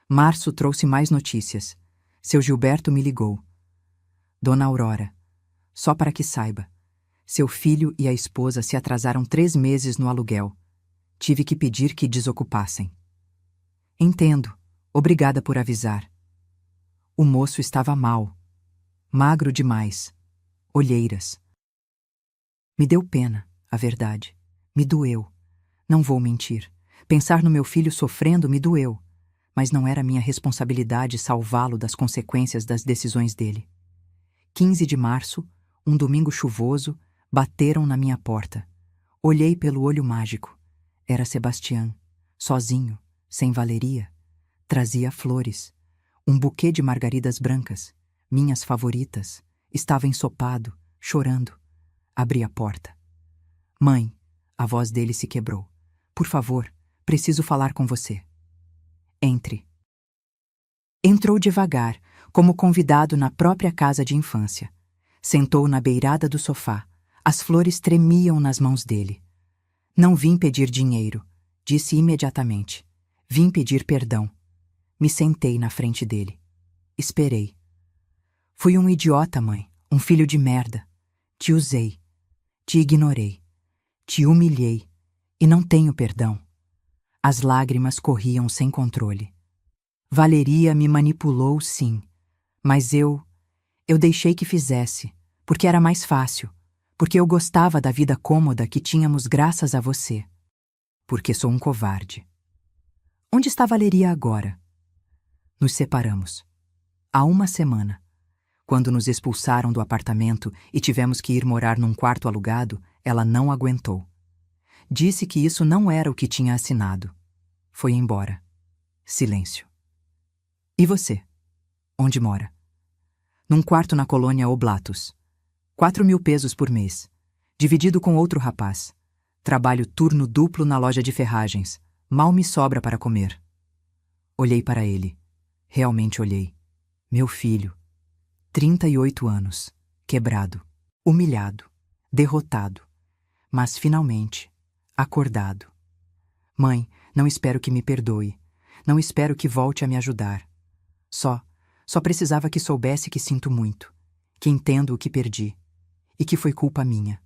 Março trouxe mais notícias. Seu Gilberto me ligou. Dona Aurora, só para que saiba, seu filho e a esposa se atrasaram 3 meses no aluguel. Tive que pedir que desocupassem. Entendo. Obrigada por avisar. O moço estava mal. Magro demais. Olheiras. Me deu pena, a verdade. Me doeu. Não vou mentir. Pensar no meu filho sofrendo me doeu, mas não era minha responsabilidade salvá-lo das consequências das decisões dele. 15 de março, um domingo chuvoso, bateram na minha porta. Olhei pelo olho mágico. Era Sebastião, sozinho, sem Valeria. Trazia flores. Um buquê de margaridas brancas, minhas favoritas. Estava ensopado, chorando. Abri a porta. Mãe, a voz dele se quebrou. Por favor, preciso falar com você. Entre. Entrou devagar, como convidado na própria casa de infância. Sentou na beirada do sofá. As flores tremiam nas mãos dele. Não vim pedir dinheiro, disse imediatamente. Vim pedir perdão. Me sentei na frente dele. Esperei. Fui um idiota, mãe, um filho de merda. Te usei. Te ignorei. Te humilhei. E não tenho perdão. As lágrimas corriam sem controle. Valeria me manipulou, sim, mas eu Eu deixei que fizesse, porque era mais fácil, porque eu gostava da vida cômoda que tínhamos graças a você. Porque sou um covarde. Onde está Valeria agora? Nos separamos. Há uma semana. Quando nos expulsaram do apartamento e tivemos que ir morar num quarto alugado, ela não aguentou. Disse que isso não era o que tinha assinado. Foi embora. Silêncio. E você? Onde mora? Num quarto na colônia Oblatos. 4.000 pesos por mês. Dividido com outro rapaz. Trabalho turno duplo na loja de ferragens. Mal me sobra para comer. Olhei para ele. Realmente olhei. Meu filho. 38 anos. Quebrado. Humilhado. Derrotado. Mas finalmente, acordado. Mãe, não espero que me perdoe. Não espero que volte a me ajudar. Só precisava que soubesse que sinto muito, que entendo o que perdi e que foi culpa minha.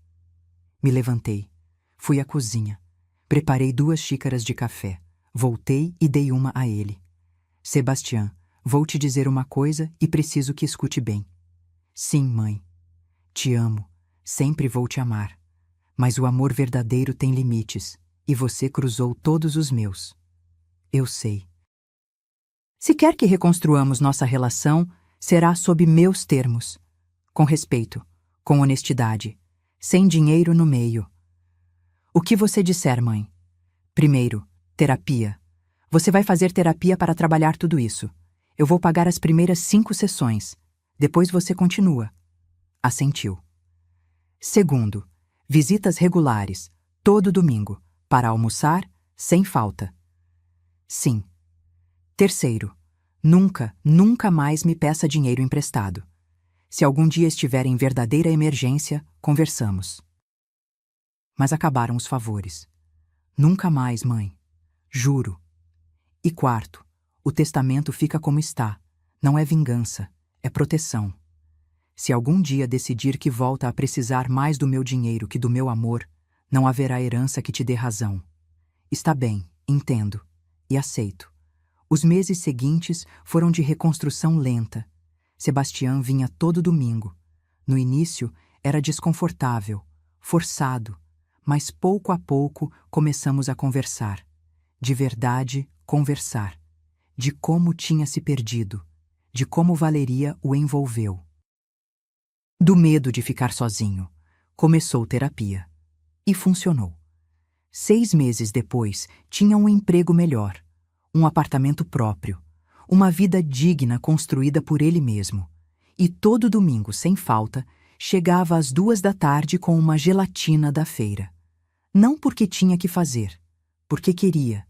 Me levantei, fui à cozinha, preparei 2 xícaras de café, voltei e dei uma a ele. Sebastião, vou te dizer uma coisa e preciso que escute bem. Sim, mãe. Te amo, sempre vou te amar. Mas o amor verdadeiro tem limites, e você cruzou todos os meus. Eu sei. Se quer que reconstruamos nossa relação, será sob meus termos. Com respeito, com honestidade, sem dinheiro no meio. O que você disser, mãe? Primeiro, terapia. Você vai fazer terapia para trabalhar tudo isso. Eu vou pagar as primeiras 5 sessões. Depois você continua. Assentiu. Segundo, visitas regulares, todo domingo, para almoçar, sem falta. Sim. Terceiro, nunca mais me peça dinheiro emprestado. Se algum dia estiver em verdadeira emergência, conversamos. Mas acabaram os favores. Nunca mais, mãe. Juro. E quarto, o testamento fica como está. Não é vingança, é proteção. Se algum dia decidir que volta a precisar mais do meu dinheiro que do meu amor, não haverá herança que te dê razão. Está bem, entendo. E aceito. Os meses seguintes foram de reconstrução lenta. Sebastião vinha todo domingo. No início, era desconfortável, forçado, mas pouco a pouco começamos a conversar. De verdade, conversar. De como tinha se perdido. De como Valeria o envolveu. Do medo de ficar sozinho, começou terapia. E funcionou. 6 meses depois, tinha um emprego melhor, um apartamento próprio, uma vida digna construída por ele mesmo. E todo domingo, sem falta, chegava às 2 da tarde com uma gelatina da feira. Não porque tinha que fazer, porque queria.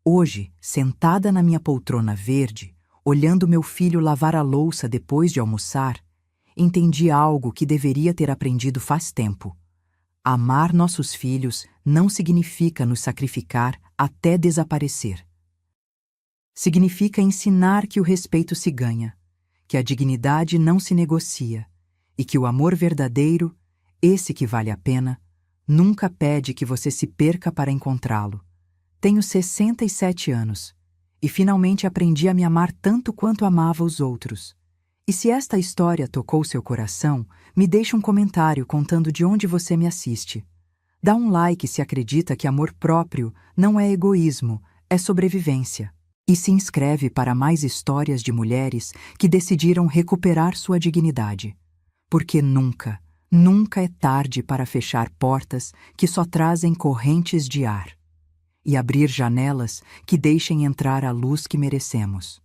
Hoje, sentada na minha poltrona verde, olhando meu filho lavar a louça depois de almoçar, entendi algo que deveria ter aprendido faz tempo. Amar nossos filhos não significa nos sacrificar até desaparecer. Significa ensinar que o respeito se ganha, que a dignidade não se negocia e que o amor verdadeiro, esse que vale a pena, nunca pede que você se perca para encontrá-lo. Tenho 67 anos e finalmente aprendi a me amar tanto quanto amava os outros. E se esta história tocou seu coração, me deixe um comentário contando de onde você me assiste. Dá um like se acredita que amor próprio não é egoísmo, é sobrevivência. E se inscreve para mais histórias de mulheres que decidiram recuperar sua dignidade. Porque nunca é tarde para fechar portas que só trazem correntes de ar. E abrir janelas que deixem entrar a luz que merecemos.